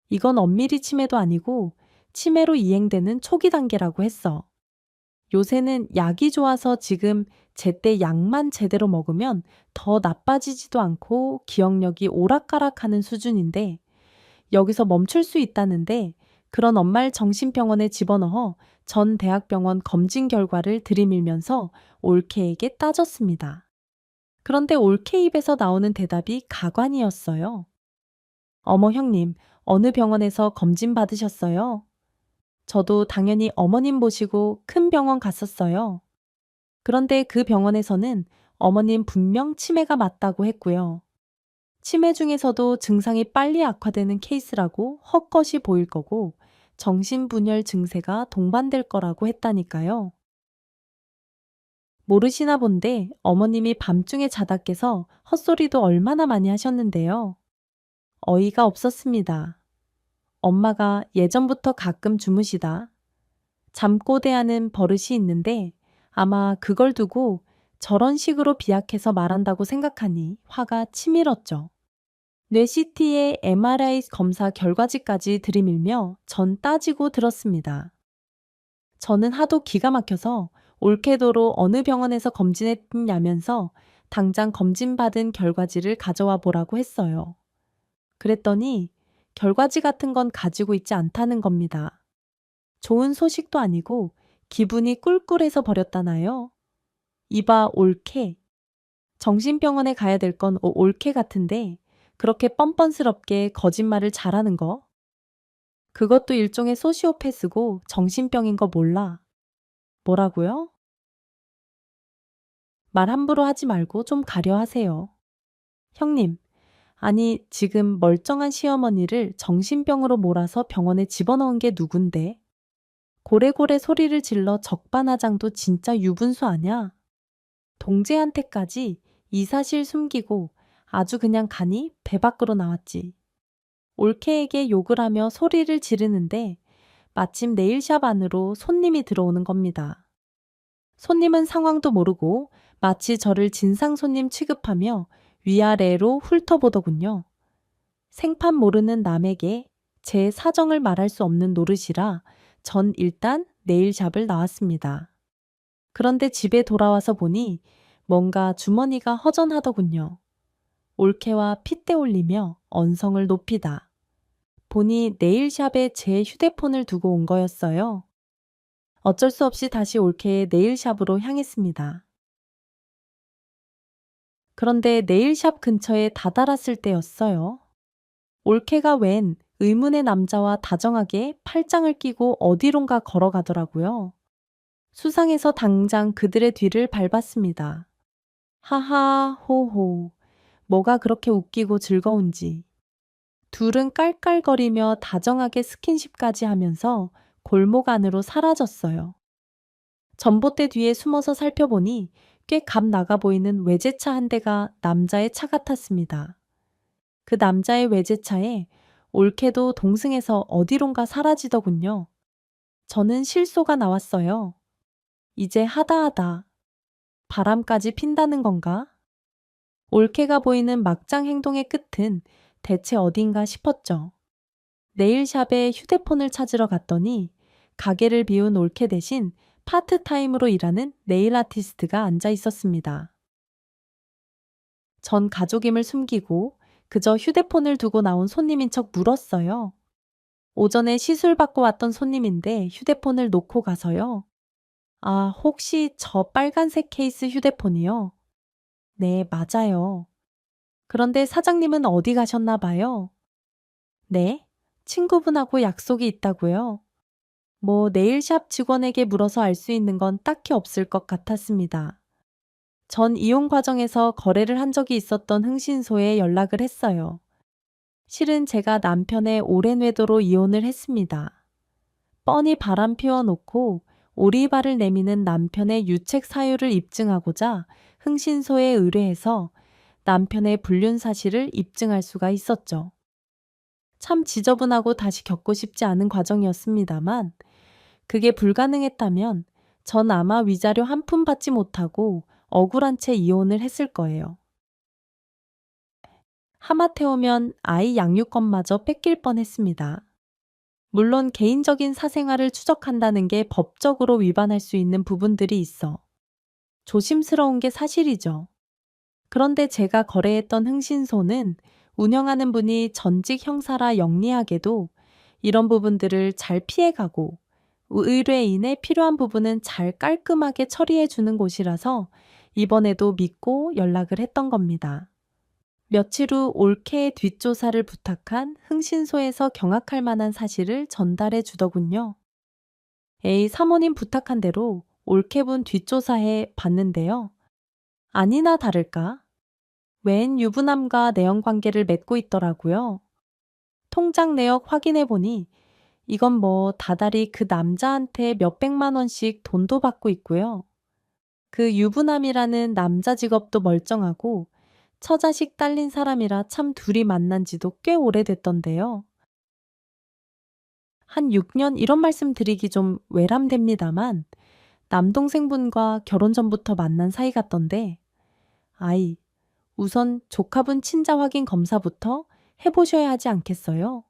이건 엄밀히 치매도 아니고 치매로 이행되는 초기 단계라고 했어. 요새는 약이 좋아서 지금 제때 약만 제대로 먹으면 더 나빠지지도 않고 기억력이 오락가락하는 수준인데 여기서 멈출 수 있다는데 그런 엄마를 정신병원에 집어넣어 전 대학병원 검진 결과를 들이밀면서 올케에게 따졌습니다. 그런데 올케 입에서 나오는 대답이 가관이었어요. 어머 형님, 어느 병원에서 검진 받으셨어요? 저도 당연히 어머님 모시고 큰 병원 갔었어요. 그런데 그 병원에서는 어머님 분명 치매가 맞다고 했고요. 치매 중에서도 증상이 빨리 악화되는 케이스라고 헛것이 보일 거고 정신분열 증세가 동반될 거라고 했다니까요. 모르시나 본데 어머님이 밤중에 자다 깨서 헛소리도 얼마나 많이 하셨는데요. 어이가 없었습니다. 엄마가 예전부터 가끔 주무시다 잠꼬대하는 버릇이 있는데 아마 그걸 두고 저런 식으로 비약해서 말한다고 생각하니 화가 치밀었죠. 뇌 CT의 MRI 검사 결과지까지 들이밀며 전 따지고 들었습니다. 저는 하도 기가 막혀서 올케도로 어느 병원에서 검진했냐면서 당장 검진받은 결과지를 가져와 보라고 했어요. 그랬더니 결과지 같은 건 가지고 있지 않다는 겁니다. 좋은 소식도 아니고 기분이 꿀꿀해서 버렸다나요? 이봐 올케. 정신병원에 가야 될 건 올케 같은데 그렇게 뻔뻔스럽게 거짓말을 잘하는 거? 그것도 일종의 소시오패스고 정신병인 거 몰라. 뭐라고요? 말 함부로 하지 말고 좀 가려 하세요. 형님, 아니 지금 멀쩡한 시어머니를 정신병으로 몰아서 병원에 집어넣은 게 누군데? 고래고래 소리를 질러 적반하장도 진짜 유분수 아냐? 동재한테까지 이 사실 숨기고 아주 그냥 간이 배 밖으로 나왔지. 올케에게 욕을 하며 소리를 지르는데 마침 네일샵 안으로 손님이 들어오는 겁니다. 손님은 상황도 모르고 마치 저를 진상 손님 취급하며 위아래로 훑어보더군요. 생판 모르는 남에게 제 사정을 말할 수 없는 노릇이라 전 일단 네일샵을 나왔습니다. 그런데 집에 돌아와서 보니 뭔가 주머니가 허전하더군요. 올케와 핏대 올리며 언성을 높이다. 보니 네일샵에 제 휴대폰을 두고 온 거였어요. 어쩔 수 없이 다시 올케의 네일샵으로 향했습니다. 그런데 네일샵 근처에 다다랐을 때였어요. 올케가 웬 의문의 남자와 다정하게 팔짱을 끼고 어디론가 걸어가더라고요. 수상해서 당장 그들의 뒤를 밟았습니다. 하하, 호호. 뭐가 그렇게 웃기고 즐거운지. 둘은 깔깔거리며 다정하게 스킨십까지 하면서 골목 안으로 사라졌어요. 전봇대 뒤에 숨어서 살펴보니 꽤 값 나가 보이는 외제차 한 대가 남자의 차 같았습니다. 그 남자의 외제차에 올케도 동승해서 어디론가 사라지더군요. 저는 실소가 나왔어요. 이제 하다하다. 바람까지 핀다는 건가? 올케가 보이는 막장 행동의 끝은 대체 어딘가 싶었죠. 네일샵에 휴대폰을 찾으러 갔더니 가게를 비운 올케 대신 파트타임으로 일하는 네일 아티스트가 앉아 있었습니다. 전 가족임을 숨기고 그저 휴대폰을 두고 나온 손님인 척 물었어요. 오전에 시술 받고 왔던 손님인데 휴대폰을 놓고 가서요. 아, 혹시 저 빨간색 케이스 휴대폰이요? 네, 맞아요. 그런데 사장님은 어디 가셨나 봐요. 네? 친구분하고 약속이 있다고요? 뭐 네일샵 직원에게 물어서 알 수 있는 건 딱히 없을 것 같았습니다. 전 이용 과정에서 거래를 한 적이 있었던 흥신소에 연락을 했어요. 실은 제가 남편의 오랜 외도로 이혼을 했습니다. 뻔히 바람 피워놓고 오리발을 내미는 남편의 유책 사유를 입증하고자 흥신소에 의뢰해서 남편의 불륜 사실을 입증할 수가 있었죠. 참 지저분하고 다시 겪고 싶지 않은 과정이었습니다만 그게 불가능했다면 전 아마 위자료 한 푼 받지 못하고 억울한 채 이혼을 했을 거예요. 하마터면 아이 양육권마저 뺏길 뻔했습니다. 물론 개인적인 사생활을 추적한다는 게 법적으로 위반할 수 있는 부분들이 있어 조심스러운 게 사실이죠. 그런데 제가 거래했던 흥신소는 운영하는 분이 전직 형사라 영리하게도 이런 부분들을 잘 피해가고 의뢰인의 필요한 부분은 잘 깔끔하게 처리해 주는 곳이라서 이번에도 믿고 연락을 했던 겁니다. 며칠 후 올케의 뒷조사를 부탁한 흥신소에서 경악할 만한 사실을 전달해 주더군요. 에이, 사모님 부탁한 대로 올케분 뒷조사해 봤는데요. 아니나 다를까? 웬 유부남과 내연관계를 맺고 있더라고요. 통장 내역 확인해 보니 이건 뭐 다달이 그 남자한테 몇백만 원씩 돈도 받고 있고요. 그 유부남이라는 남자 직업도 멀쩡하고 처자식 딸린 사람이라 참 둘이 만난 지도 꽤 오래됐던데요. 한 6년 이런 말씀 드리기 좀 외람됩니다만 남동생분과 결혼 전부터 만난 사이 같던데 아이, 우선 조카분 친자 확인 검사부터 해보셔야 하지 않겠어요?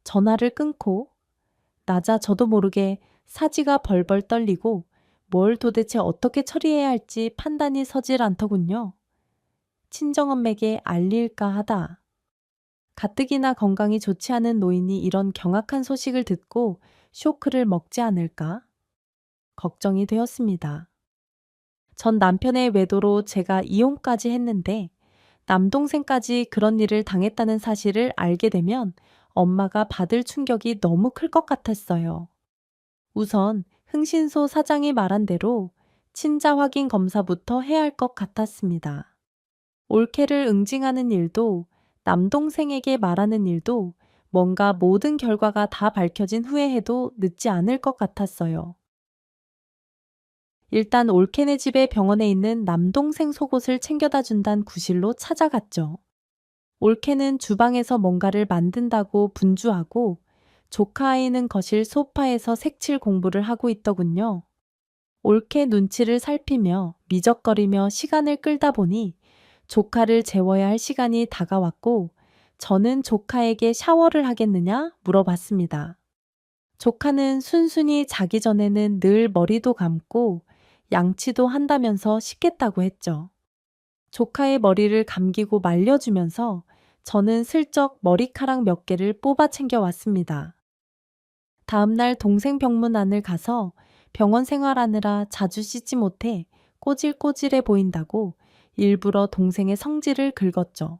전화를 끊고 나자 저도 모르게 사지가 벌벌 떨리고 뭘 도대체 어떻게 처리해야 할지 판단이 서질 않더군요. 친정엄매에게 알릴까 하다. 가뜩이나 건강이 좋지 않은 노인이 이런 경악한 소식을 듣고 쇼크를 먹지 않을까? 걱정이 되었습니다. 전 남편의 외도로 제가 이혼까지 했는데 남동생까지 그런 일을 당했다는 사실을 알게 되면 엄마가 받을 충격이 너무 클 것 같았어요. 우선 흥신소 사장이 말한 대로 친자 확인 검사부터 해야 할 것 같았습니다. 올케를 응징하는 일도 남동생에게 말하는 일도 뭔가 모든 결과가 다 밝혀진 후에 해도 늦지 않을 것 같았어요. 일단 올케네 집의 병원에 있는 남동생 속옷을 챙겨다 준단 구실로 찾아갔죠. 올케는 주방에서 뭔가를 만든다고 분주하고 조카 아이는 거실 소파에서 색칠 공부를 하고 있더군요. 올케 눈치를 살피며 미적거리며 시간을 끌다 보니 조카를 재워야 할 시간이 다가왔고 저는 조카에게 샤워를 하겠느냐 물어봤습니다. 조카는 순순히 자기 전에는 늘 머리도 감고 양치도 한다면서 씻겠다고 했죠. 조카의 머리를 감기고 말려주면서 저는 슬쩍 머리카락 몇 개를 뽑아 챙겨왔습니다. 다음날 동생 병문안을 가서 병원 생활하느라 자주 씻지 못해 꼬질꼬질해 보인다고 일부러 동생의 성질을 긁었죠.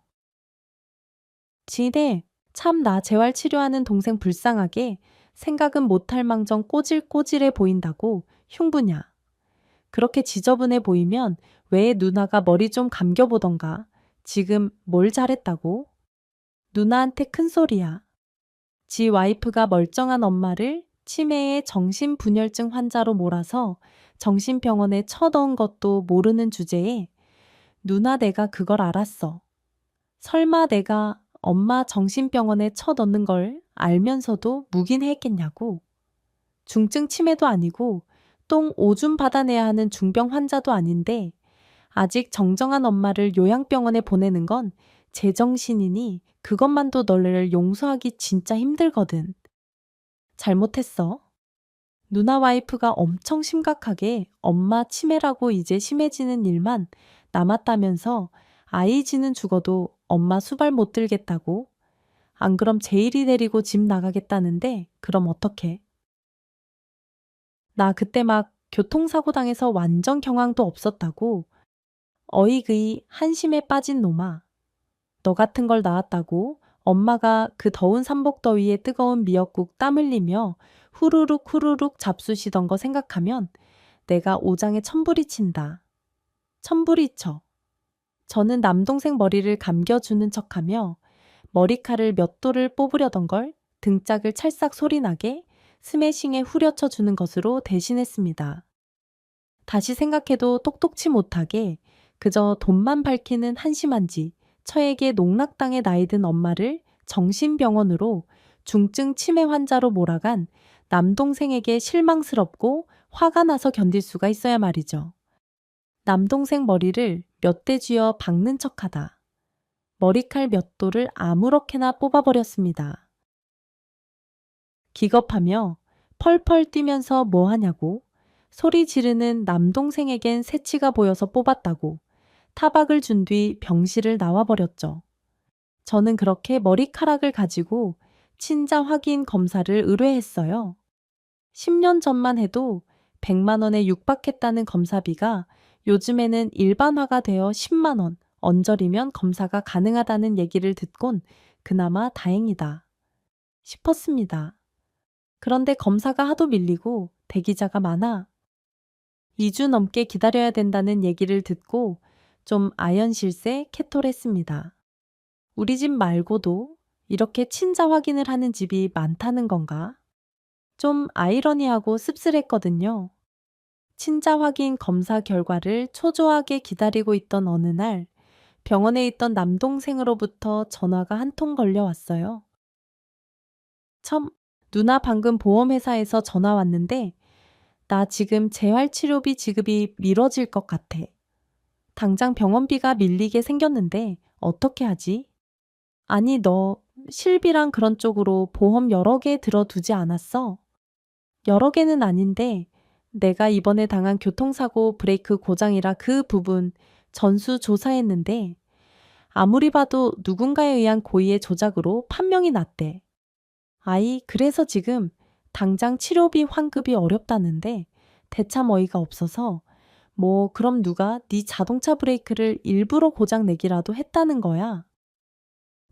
지네, 참 나 재활 치료하는 동생 불쌍하게 생각은 못할 망정 꼬질꼬질해 보인다고 흉부냐. 그렇게 지저분해 보이면 왜 누나가 머리 좀 감겨보던가. 지금 뭘 잘했다고? 누나한테 큰 소리야. 지 와이프가 멀쩡한 엄마를 치매의 정신분열증 환자로 몰아서 정신병원에 쳐넣은 것도 모르는 주제에 누나 내가 그걸 알았어. 설마 내가 엄마 정신병원에 쳐넣는 걸 알면서도 묵인했겠냐고. 중증 치매도 아니고 똥 오줌 받아내야 하는 중병 환자도 아닌데 아직 정정한 엄마를 요양병원에 보내는 건 제정신이니 그것만도 너를 용서하기 진짜 힘들거든. 잘못했어. 누나 와이프가 엄청 심각하게 엄마 치매라고 이제 심해지는 일만 남았다면서 아이지는 죽어도 엄마 수발 못 들겠다고? 안 그럼 제일이 데리고 집 나가겠다는데 그럼 어떡해? 나 그때 막 교통사고 당해서 완전 경황도 없었다고. 어이그이 한심에 빠진 놈아. 너 같은 걸 낳았다고 엄마가 그 더운 삼복더위에 뜨거운 미역국 땀 흘리며 후루룩 후루룩 잡수시던 거 생각하면 내가 오장에 천불이 친다. 천불이 쳐. 저는 남동생 머리를 감겨주는 척하며 머리칼을 몇 도를 뽑으려던 걸 등짝을 찰싹 소리나게 스매싱에 후려쳐 주는 것으로 대신했습니다. 다시 생각해도 똑똑치 못하게 그저 돈만 밝히는 한심한지 처에게 농락당해 나이든 엄마를 정신병원으로 중증 치매 환자로 몰아간 남동생에게 실망스럽고 화가 나서 견딜 수가 있어야 말이죠. 남동생 머리를 몇 대 쥐어 박는 척하다. 머리칼 몇 도를 아무렇게나 뽑아버렸습니다. 기겁하며 펄펄 뛰면서 뭐 하냐고 소리 지르는 남동생에겐 새치가 보여서 뽑았다고 타박을 준 뒤 병실을 나와버렸죠. 저는 그렇게 머리카락을 가지고 친자 확인 검사를 의뢰했어요. 10년 전만 해도 100만 원에 육박했다는 검사비가 요즘에는 일반화가 되어 10만 원, 언저리면 검사가 가능하다는 얘기를 듣곤 그나마 다행이다 싶었습니다. 그런데 검사가 하도 밀리고 대기자가 많아 2주 넘게 기다려야 된다는 얘기를 듣고 좀 아연실세 캐톨했습니다. 우리 집 말고도 이렇게 친자 확인을 하는 집이 많다는 건가? 좀 아이러니하고 씁쓸했거든요. 친자 확인 검사 결과를 초조하게 기다리고 있던 어느 날 병원에 있던 남동생으로부터 전화가 한 통 걸려왔어요. 참, 누나 방금 보험회사에서 전화 왔는데 나 지금 재활치료비 지급이 미뤄질 것 같아. 당장 병원비가 밀리게 생겼는데 어떻게 하지? 아니 너 실비랑 그런 쪽으로 보험 여러 개 들어두지 않았어? 여러 개는 아닌데 내가 이번에 당한 교통사고 브레이크 고장이라 그 부분 전수 조사했는데 아무리 봐도 누군가에 의한 고의의 조작으로 판명이 났대. 아이, 그래서 지금 당장 치료비 환급이 어렵다는데 대참 어이가 없어서 뭐 그럼 누가 네 자동차 브레이크를 일부러 고장 내기라도 했다는 거야.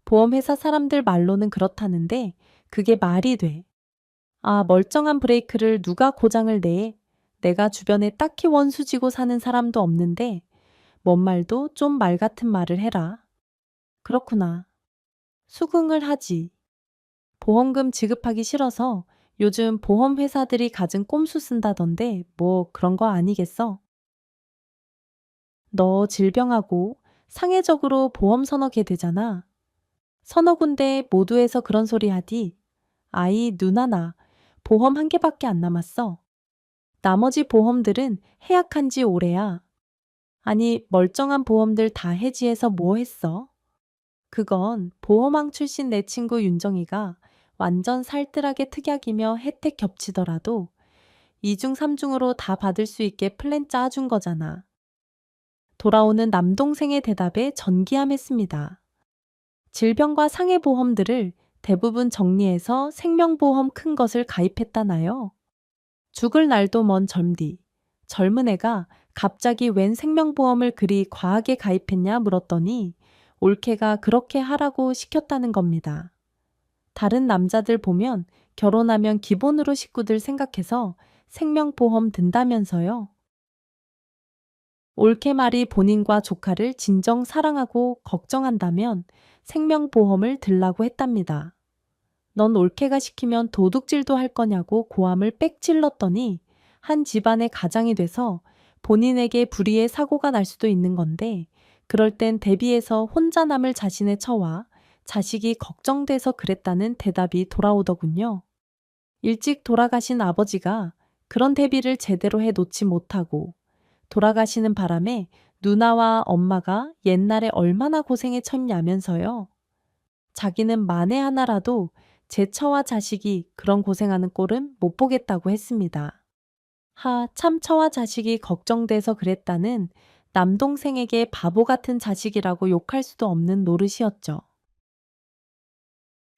보험회사 사람들 말로는 그렇다는데 그게 말이 돼. 아, 멀쩡한 브레이크를 누가 고장을 내? 내가 주변에 딱히 원수지고 사는 사람도 없는데 뭔 말도 좀 말 같은 말을 해라. 그렇구나. 수긍을 하지. 보험금 지급하기 싫어서 요즘 보험 회사들이 갖은 꼼수 쓴다던데 뭐 그런 거 아니겠어? 너 질병하고 상해적으로 보험 서너 개 되잖아. 서너 군데 모두에서 그런 소리 하디. 아이, 누나 나 보험 한 개밖에 안 남았어. 나머지 보험들은 해약한 지 오래야. 아니, 멀쩡한 보험들 다 해지해서 뭐 했어? 그건 보험왕 출신 내 친구 윤정이가 완전 살뜰하게 특약이며 혜택 겹치더라도 2중, 3중으로 다 받을 수 있게 플랜 짜준 거잖아. 돌아오는 남동생의 대답에 전기함했습니다. 질병과 상해보험들을 대부분 정리해서 생명보험 큰 것을 가입했다나요? 죽을 날도 먼 젊디. 젊은 애가 갑자기 웬 생명보험을 그리 과하게 가입했냐 물었더니 올케가 그렇게 하라고 시켰다는 겁니다. 다른 남자들 보면 결혼하면 기본으로 식구들 생각해서 생명보험 든다면서요. 올케 말이 본인과 조카를 진정 사랑하고 걱정한다면 생명보험을 들라고 했답니다. 넌 올케가 시키면 도둑질도 할 거냐고 고함을 빽 찔렀더니 한 집안의 가장이 돼서 본인에게 불의의 사고가 날 수도 있는 건데 그럴 땐 대비해서 혼자 남을 자신의 처와 자식이 걱정돼서 그랬다는 대답이 돌아오더군요. 일찍 돌아가신 아버지가 그런 대비를 제대로 해 놓지 못하고 돌아가시는 바람에 누나와 엄마가 옛날에 얼마나 고생에 쳤냐면서요. 자기는 만에 하나라도 제 처와 자식이 그런 고생하는 꼴은 못 보겠다고 했습니다. 참 처와 자식이 걱정돼서 그랬다는 남동생에게 바보 같은 자식이라고 욕할 수도 없는 노릇이었죠.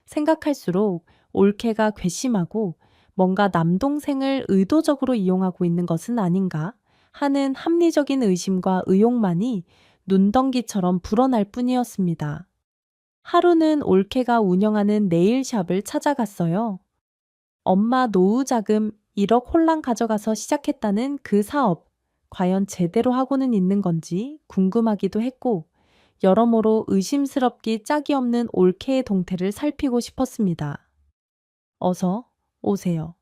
생각할수록 올케가 괘씸하고 뭔가 남동생을 의도적으로 이용하고 있는 것은 아닌가 하는 합리적인 의심과 의혹만이 눈덩이처럼 불어날 뿐이었습니다. 하루는 올케가 운영하는 네일샵을 찾아갔어요. 엄마 노후 자금 1억 홀랑 가져가서 시작했다는 그 사업, 과연 제대로 하고는 있는 건지 궁금하기도 했고, 여러모로 의심스럽기 짝이 없는 올케의 동태를 살피고 싶었습니다. 어서 오세요.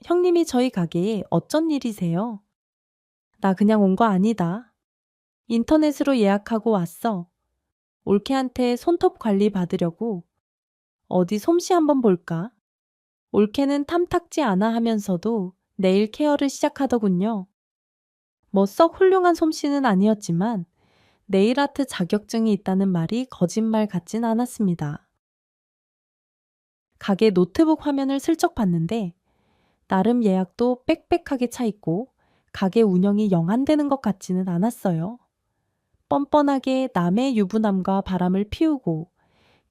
형님이 저희 가게에 어쩐 일이세요? 나 그냥 온 거 아니다. 인터넷으로 예약하고 왔어. 올케한테 손톱 관리 받으려고. 어디 솜씨 한번 볼까? 올케는 탐탁지 않아 하면서도 네일 케어를 시작하더군요. 뭐 썩 훌륭한 솜씨는 아니었지만 네일 아트 자격증이 있다는 말이 거짓말 같진 않았습니다. 가게 노트북 화면을 슬쩍 봤는데 나름 예약도 빽빽하게 차 있고 가게 운영이 영 안 되는 것 같지는 않았어요. 뻔뻔하게 남의 유부남과 바람을 피우고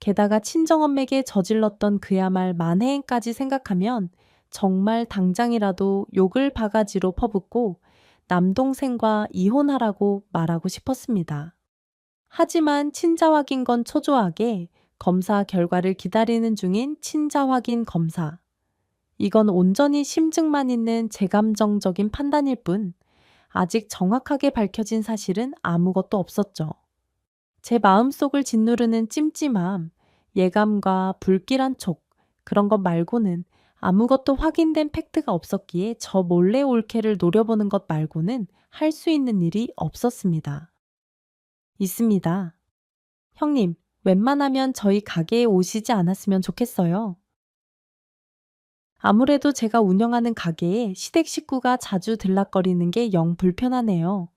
게다가 친정엄맥에 저질렀던 그야말 만해행까지 생각하면 정말 당장이라도 욕을 바가지로 퍼붓고 남동생과 이혼하라고 말하고 싶었습니다. 하지만 친자 확인 건 초조하게 검사 결과를 기다리는 중인 친자 확인 검사. 이건 온전히 심증만 있는 제감정적인 판단일 뿐 아직 정확하게 밝혀진 사실은 아무것도 없었죠. 제 마음속을 짓누르는 찜찜함, 예감과 불길한 촉, 그런 것 말고는 아무것도 확인된 팩트가 없었기에 저 몰래 올케를 노려보는 것 말고는 할 수 있는 일이 없었습니다. 있습니다. 형님, 웬만하면 저희 가게에 오시지 않았으면 좋겠어요. 아무래도 제가 운영하는 가게에 시댁 식구가 자주 들락거리는 게 영 불편하네요.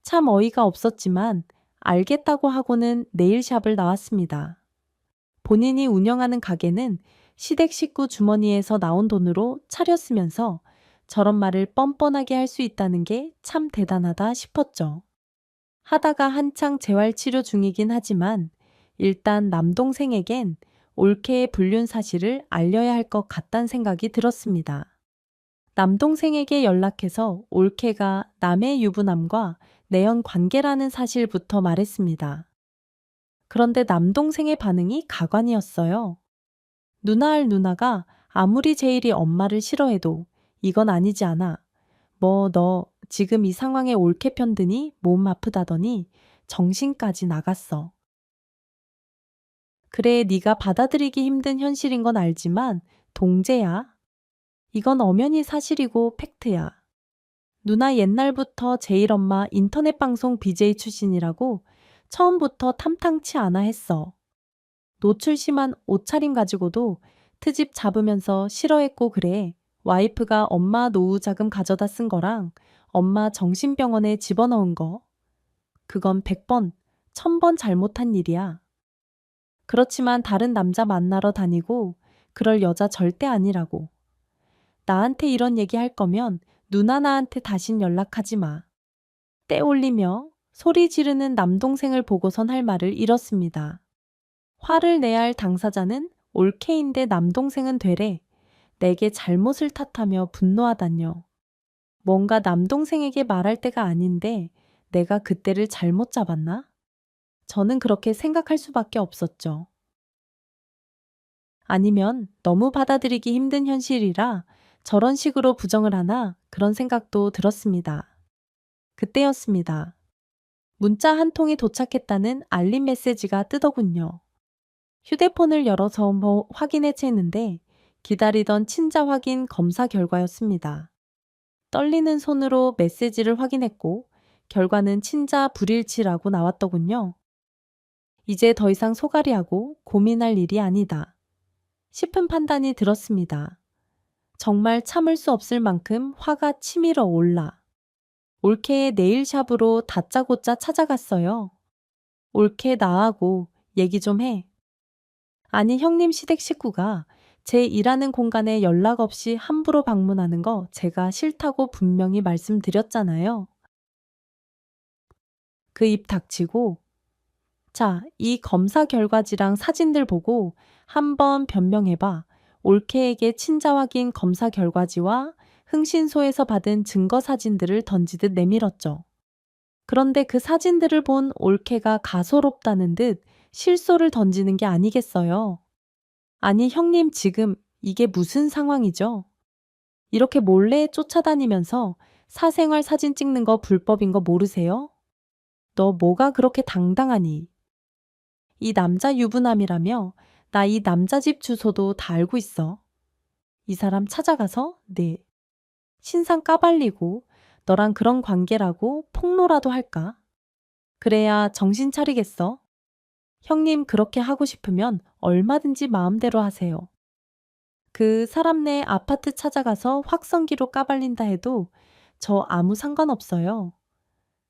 참 어이가 없었지만 알겠다고 하고는 네일샵을 나왔습니다. 본인이 운영하는 가게는 시댁 식구 주머니에서 나온 돈으로 차렸으면서 저런 말을 뻔뻔하게 할 수 있다는 게 참 대단하다 싶었죠. 하다가 한창 재활치료 중이긴 하지만 일단 남동생에겐 올케의 불륜 사실을 알려야 할 것 같단 생각이 들었습니다. 남동생에게 연락해서 올케가 남의 유부남과 내연 관계라는 사실부터 말했습니다. 그런데 남동생의 반응이 가관이었어요. 누나할 누나가 아무리 제일이 엄마를 싫어해도 이건 아니지 않아. 뭐 너 지금 이 상황에 올케 편드니 몸 아프다더니 정신까지 나갔어. 그래 네가 받아들이기 힘든 현실인 건 알지만 동재야. 이건 엄연히 사실이고 팩트야. 누나 옛날부터 제일 엄마 인터넷 방송 BJ 출신이라고 처음부터 탐탁치 않아 했어. 노출 심한 옷차림 가지고도 트집 잡으면서 싫어했고 그래. 와이프가 엄마 노후 자금 가져다 쓴 거랑 엄마 정신병원에 집어넣은 거. 그건 100번, 1000번 잘못한 일이야. 그렇지만 다른 남자 만나러 다니고 그럴 여자 절대 아니라고. 나한테 이런 얘기 할 거면 누나 나한테 다신 연락하지 마. 때 올리며 소리 지르는 남동생을 보고선 할 말을 잃었습니다. 화를 내야 할 당사자는 올케인데 남동생은 되래. 내게 잘못을 탓하며 분노하다뇨. 뭔가 남동생에게 말할 때가 아닌데 내가 그때를 잘못 잡았나? 저는 그렇게 생각할 수밖에 없었죠. 아니면 너무 받아들이기 힘든 현실이라 저런 식으로 부정을 하나 그런 생각도 들었습니다. 그때였습니다. 문자 한 통이 도착했다는 알림 메시지가 뜨더군요. 휴대폰을 열어서 확인해 챘는데 기다리던 친자 확인 검사 결과였습니다. 떨리는 손으로 메시지를 확인했고 결과는 친자 불일치라고 나왔더군요. 이제 더 이상 소갈이하고 고민할 일이 아니다 싶은 판단이 들었습니다. 정말 참을 수 없을 만큼 화가 치밀어 올라 올케의 네일샵으로 다짜고짜 찾아갔어요. 올케 나하고 얘기 좀 해. 아니 형님 시댁 식구가 제 일하는 공간에 연락 없이 함부로 방문하는 거 제가 싫다고 분명히 말씀드렸잖아요. 그 입 닥치고 자, 이 검사 결과지랑 사진들 보고 한번 변명해봐. 올케에게 친자 확인 검사 결과지와 흥신소에서 받은 증거 사진들을 던지듯 내밀었죠. 그런데 그 사진들을 본 올케가 가소롭다는 듯 실소를 던지는 게 아니겠어요. 아니 형님 지금 이게 무슨 상황이죠? 이렇게 몰래 쫓아다니면서 사생활 사진 찍는 거 불법인 거 모르세요? 너 뭐가 그렇게 당당하니? 이 남자 유부남이라며 나 이 남자 집 주소도 다 알고 있어. 이 사람 찾아가서 네. 신상 까발리고 너랑 그런 관계라고 폭로라도 할까? 그래야 정신 차리겠어. 형님 그렇게 하고 싶으면 얼마든지 마음대로 하세요. 그 사람네 아파트 찾아가서 확성기로 까발린다 해도 저 아무 상관없어요.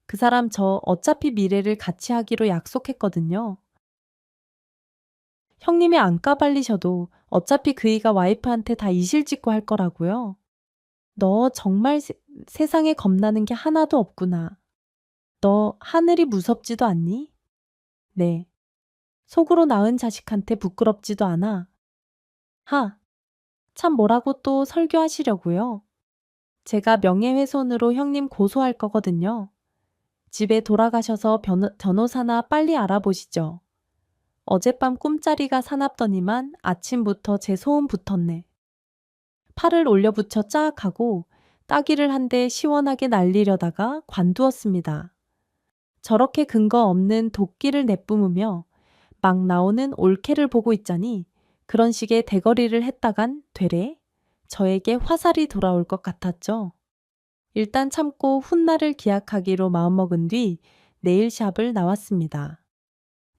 그 사람 저 어차피 미래를 같이 하기로 약속했거든요. 형님이 안 까발리셔도 어차피 그이가 와이프한테 다 이실직고 할 거라고요. 너 정말 세상에 겁나는 게 하나도 없구나. 너 하늘이 무섭지도 않니? 네. 속으로 낳은 자식한테 부끄럽지도 않아. 하, 참 뭐라고 또 설교하시려고요. 제가 명예훼손으로 형님 고소할 거거든요. 집에 돌아가셔서 변호사나 빨리 알아보시죠. 어젯밤 꿈자리가 사납더니만 아침부터 제 소음 붙었네. 팔을 올려붙여 짝 하고 따기를 한 대 시원하게 날리려다가 관두었습니다. 저렇게 근거 없는 도끼를 내뿜으며 막 나오는 올케를 보고 있자니 그런 식의 대거리를 했다간 되레 저에게 화살이 돌아올 것 같았죠. 일단 참고 훗날을 기약하기로 마음먹은 뒤 네일샵을 나왔습니다.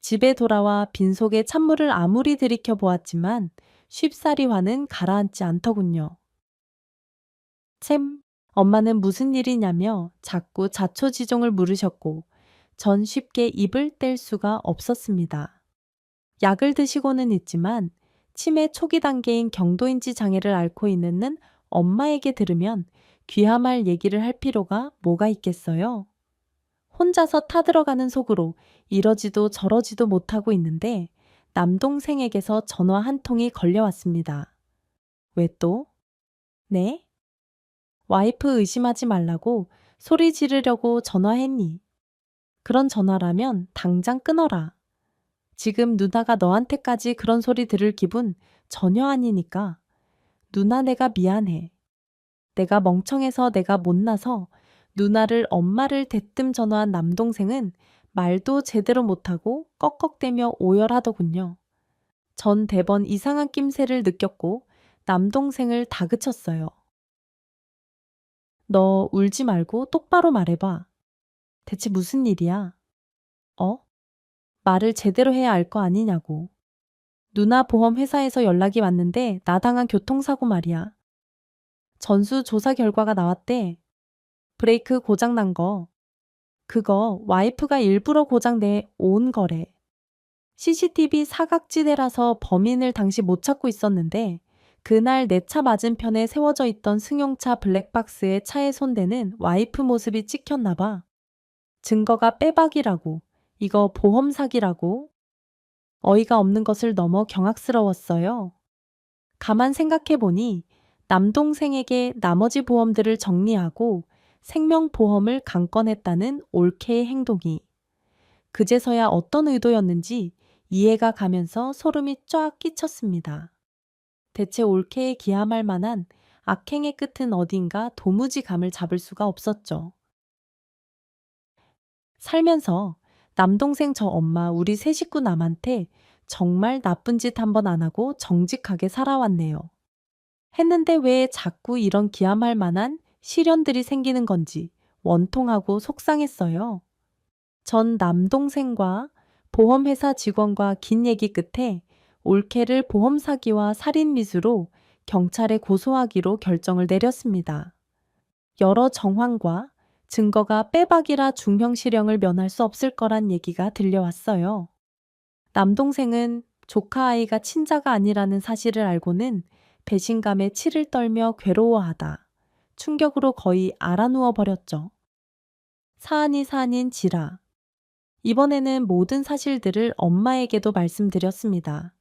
집에 돌아와 빈속에 찬물을 아무리 들이켜 보았지만 쉽사리 화는 가라앉지 않더군요. 챔, 엄마는 무슨 일이냐며 자꾸 자초지종을 물으셨고 전 쉽게 입을 뗄 수가 없었습니다. 약을 드시고는 있지만 치매 초기 단계인 경도인지 장애를 앓고 있는 엄마에게 들으면 귀함할 얘기를 할 필요가 뭐가 있겠어요? 혼자서 타들어가는 속으로 이러지도 저러지도 못하고 있는데 남동생에게서 전화 한 통이 걸려왔습니다. 왜 또? 네? 와이프 의심하지 말라고 소리 지르려고 전화했니? 그런 전화라면 당장 끊어라. 지금 누나가 너한테까지 그런 소리 들을 기분 전혀 아니니까. 누나 내가 미안해. 내가 멍청해서 내가 못나서 누나를 엄마를 대뜸 전화한 남동생은 말도 제대로 못하고 꺽꺽대며 오열하더군요. 전 대번 이상한 낌새를 느꼈고 남동생을 다그쳤어요. 너 울지 말고 똑바로 말해봐. 대체 무슨 일이야? 어? 말을 제대로 해야 알 거 아니냐고. 누나 보험 회사에서 연락이 왔는데 나 당한 교통사고 말이야. 전수 조사 결과가 나왔대. 브레이크 고장 난 거. 그거 와이프가 일부러 고장 내 온 거래. CCTV 사각지대라서 범인을 당시 못 찾고 있었는데 그날 내 차 맞은편에 세워져 있던 승용차 블랙박스에 차에 손대는 와이프 모습이 찍혔나 봐. 증거가 빼박이라고. 이거 보험 사기라고. 어이가 없는 것을 넘어 경악스러웠어요. 가만 생각해 보니 남동생에게 나머지 보험들을 정리하고 생명보험을 강권했다는 올케의 행동이 그제서야 어떤 의도였는지 이해가 가면서 소름이 쫙 끼쳤습니다. 대체 올케에 기함할 만한 악행의 끝은 어딘가 도무지 감을 잡을 수가 없었죠. 살면서 남동생 저 엄마 우리 세 식구 남한테 정말 나쁜 짓 한 번 안 하고 정직하게 살아왔네요. 했는데 왜 자꾸 이런 기함할 만한 시련들이 생기는 건지 원통하고 속상했어요. 전 남동생과 보험회사 직원과 긴 얘기 끝에 올케를 보험 사기와 살인 미수로 경찰에 고소하기로 결정을 내렸습니다. 여러 정황과 증거가 빼박이라 중형실형을 면할 수 없을 거란 얘기가 들려왔어요. 남동생은 조카 아이가 친자가 아니라는 사실을 알고는 배신감에 치를 떨며 괴로워하다 충격으로 거의 알아누워 버렸죠. 사안이 사안인지라 이번에는 모든 사실들을 엄마에게도 말씀드렸습니다.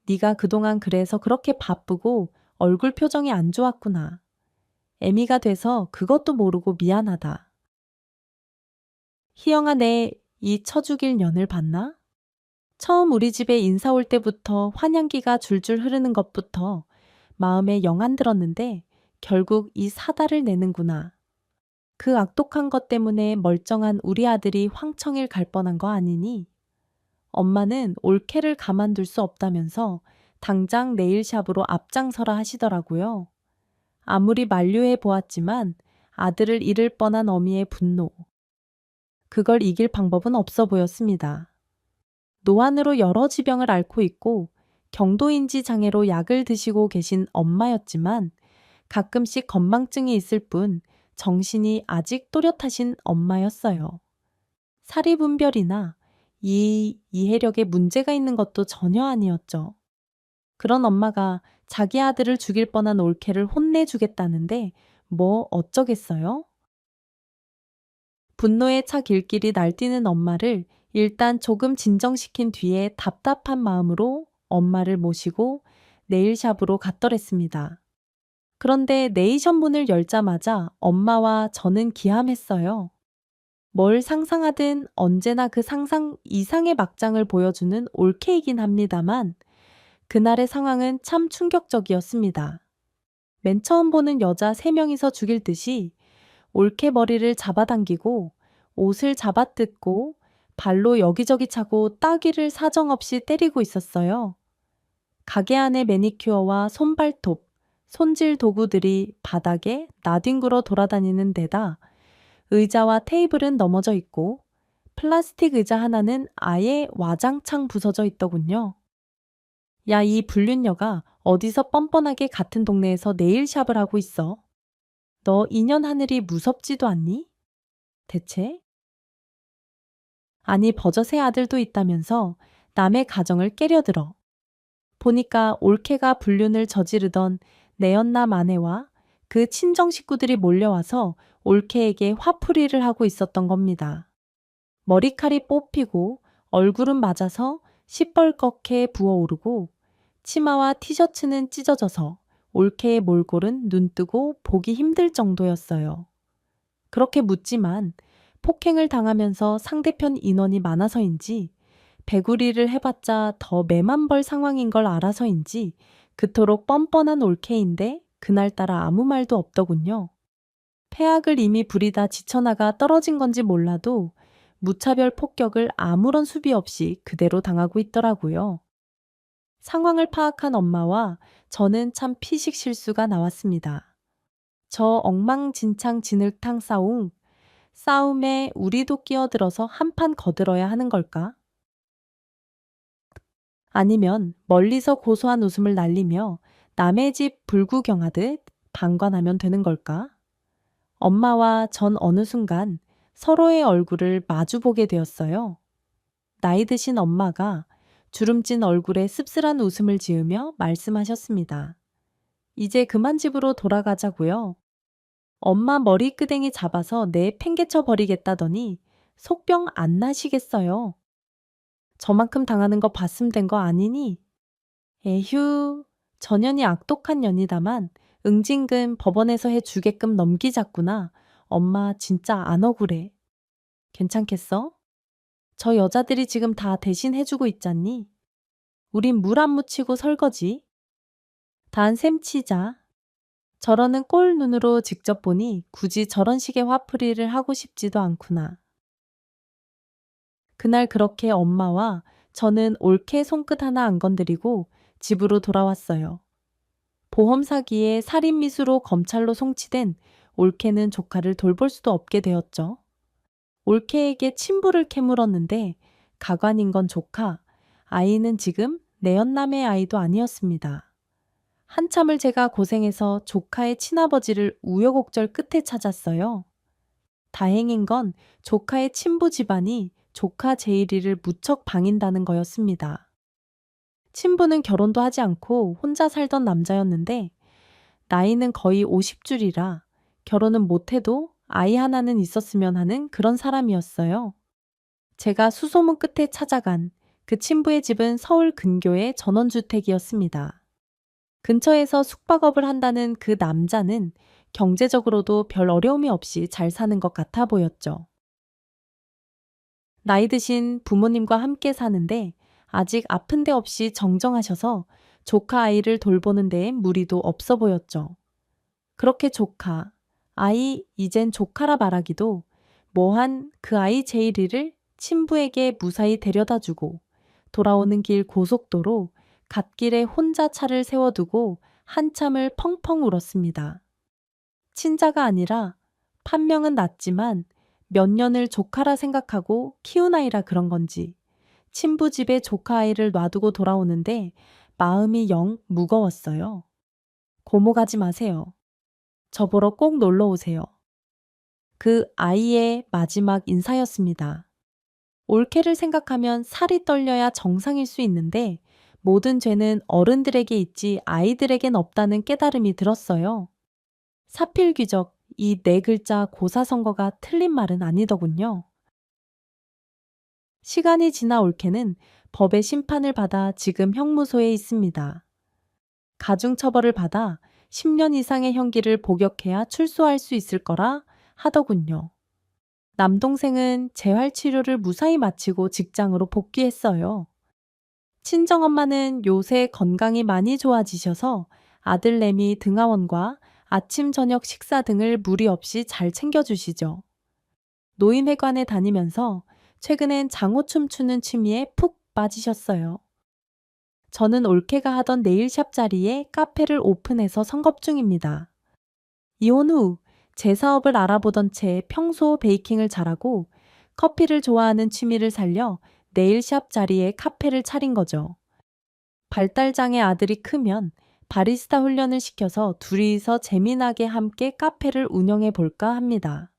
네가 그동안 그래서 그렇게 바쁘고 얼굴 표정이 안 좋았구나. 애미가 돼서 그것도 모르고 미안하다. 희영아 내 이 처죽일 년을 봤나? 처음 우리 집에 인사 올 때부터 환향기가 줄줄 흐르는 것부터 마음에 영 안 들었는데 결국 이 사달을 내는구나. 그 악독한 것 때문에 멀쩡한 우리 아들이 황청일 갈 뻔한 거 아니니? 엄마는 올케를 가만둘 수 없다면서 당장 네일샵으로 앞장서라 하시더라고요. 아무리 만류해 보았지만 아들을 잃을 뻔한 어미의 분노. 그걸 이길 방법은 없어 보였습니다. 노안으로 여러 지병을 앓고 있고 경도인지 장애로 약을 드시고 계신 엄마였지만 가끔씩 건망증이 있을 뿐 정신이 아직 또렷하신 엄마였어요. 사리분별이나 이해력에 문제가 있는 것도 전혀 아니었죠. 그런 엄마가 자기 아들을 죽일 뻔한 올케를 혼내주겠다는데 뭐 어쩌겠어요? 분노에 차 길길이 날뛰는 엄마를 일단 조금 진정시킨 뒤에 답답한 마음으로 엄마를 모시고 네일샵으로 갔더랬습니다. 그런데 네이션 문을 열자마자 엄마와 저는 기함했어요. 뭘 상상하든 언제나 그 상상 이상의 막장을 보여주는 올케이긴 합니다만 그날의 상황은 참 충격적이었습니다. 맨 처음 보는 여자 3명이서 죽일 듯이 올케 머리를 잡아당기고 옷을 잡아뜯고 발로 여기저기 차고 따귀를 사정없이 때리고 있었어요. 가게 안의 매니큐어와 손발톱, 손질 도구들이 바닥에 나뒹굴어 돌아다니는 데다 의자와 테이블은 넘어져 있고 플라스틱 의자 하나는 아예 와장창 부서져 있더군요. 야, 이 불륜녀가 어디서 뻔뻔하게 같은 동네에서 네일샵을 하고 있어? 너 인연 하늘이 무섭지도 않니? 대체? 아니 버젓의 아들도 있다면서 남의 가정을 깨려들어. 보니까 올케가 불륜을 저지르던 내연남 아내와 그 친정 식구들이 몰려와서 올케에게 화풀이를 하고 있었던 겁니다. 머리칼이 뽑히고 얼굴은 맞아서 시뻘겋게 부어오르고 치마와 티셔츠는 찢어져서 올케의 몰골은 눈뜨고 보기 힘들 정도였어요. 그렇게 묻지만 폭행을 당하면서 상대편 인원이 많아서인지 배구리를 해봤자 더 매만 벌 상황인 걸 알아서인지 그토록 뻔뻔한 올케인데 그날따라 아무 말도 없더군요. 폐악을 이미 부리다 지쳐나가 떨어진 건지 몰라도 무차별 폭격을 아무런 수비 없이 그대로 당하고 있더라고요. 상황을 파악한 엄마와 저는 참 피식 실수가 나왔습니다. 저 엉망진창 진흙탕 싸움에 우리도 끼어들어서 한판 거들어야 하는 걸까? 아니면 멀리서 고소한 웃음을 날리며 남의 집 불구경하듯 방관하면 되는 걸까? 엄마와 전 어느 순간 서로의 얼굴을 마주보게 되었어요. 나이 드신 엄마가 주름진 얼굴에 씁쓸한 웃음을 지으며 말씀하셨습니다. 이제 그만 집으로 돌아가자고요. 엄마 머리끄댕이 잡아서 내 팽개쳐 버리겠다더니 속병 안 나시겠어요. 저만큼 당하는 거 봤음 된 거 아니니? 에휴, 전현이 악독한 년이다만 응징금 법원에서 해주게끔 넘기자꾸나. 엄마 진짜 안 억울해. 괜찮겠어? 저 여자들이 지금 다 대신 해주고 있잖니? 우린 물 안 묻히고 설거지. 단 셈치자. 저러는 꼴 눈으로 직접 보니 굳이 저런 식의 화풀이를 하고 싶지도 않구나. 그날 그렇게 엄마와 저는 올케 손끝 하나 안 건드리고 집으로 돌아왔어요. 보험 사기에 살인 미수로 검찰로 송치된 올케는 조카를 돌볼 수도 없게 되었죠. 올케에게 친부를 캐물었는데 가관인 건 조카, 아이는 지금 내연남의 아이도 아니었습니다. 한참을 제가 고생해서 조카의 친아버지를 우여곡절 끝에 찾았어요. 다행인 건 조카의 친부 집안이 조카 제일이를 무척 방인다는 거였습니다. 친부는 결혼도 하지 않고 혼자 살던 남자였는데 나이는 거의 50줄이라 결혼은 못해도 아이 하나는 있었으면 하는 그런 사람이었어요. 제가 수소문 끝에 찾아간 그 친부의 집은 서울 근교의 전원주택이었습니다. 근처에서 숙박업을 한다는 그 남자는 경제적으로도 별 어려움이 없이 잘 사는 것 같아 보였죠. 나이 드신 부모님과 함께 사는데 아직 아픈 데 없이 정정하셔서 조카 아이를 돌보는 데엔 무리도 없어 보였죠. 그렇게 조카, 아이 이젠 조카라 말하기도 뭐한 그 아이 제일이를 친부에게 무사히 데려다 주고 돌아오는 길 고속도로 갓길에 혼자 차를 세워두고 한참을 펑펑 울었습니다. 친자가 아니라 판명은 났지만 몇 년을 조카라 생각하고 키운 아이라 그런 건지 친부 집에 조카 아이를 놔두고 돌아오는데 마음이 영 무거웠어요. 고모 가지 마세요. 저보러 꼭 놀러 오세요. 그 아이의 마지막 인사였습니다. 올케를 생각하면 살이 떨려야 정상일 수 있는데 모든 죄는 어른들에게 있지 아이들에겐 없다는 깨달음이 들었어요. 사필귀적 이 네 글자 고사성거가 틀린 말은 아니더군요. 시간이 지나 올케는 법의 심판을 받아 지금 형무소에 있습니다. 가중처벌을 받아 10년 이상의 형기를 복역해야 출소할 수 있을 거라 하더군요. 남동생은 재활치료를 무사히 마치고 직장으로 복귀했어요. 친정엄마는 요새 건강이 많이 좋아지셔서 아들내미 등하원과 아침 저녁 식사 등을 무리 없이 잘 챙겨주시죠. 노인회관에 다니면서 최근엔 장호춤 추는 취미에 푹 빠지셨어요. 저는 올케가 하던 네일샵 자리에 카페를 오픈해서 성업 중입니다. 이혼 후 제 사업을 알아보던 채 평소 베이킹을 잘하고 커피를 좋아하는 취미를 살려 네일샵 자리에 카페를 차린 거죠. 발달장애 아들이 크면 바리스타 훈련을 시켜서 둘이서 재미나게 함께 카페를 운영해 볼까 합니다.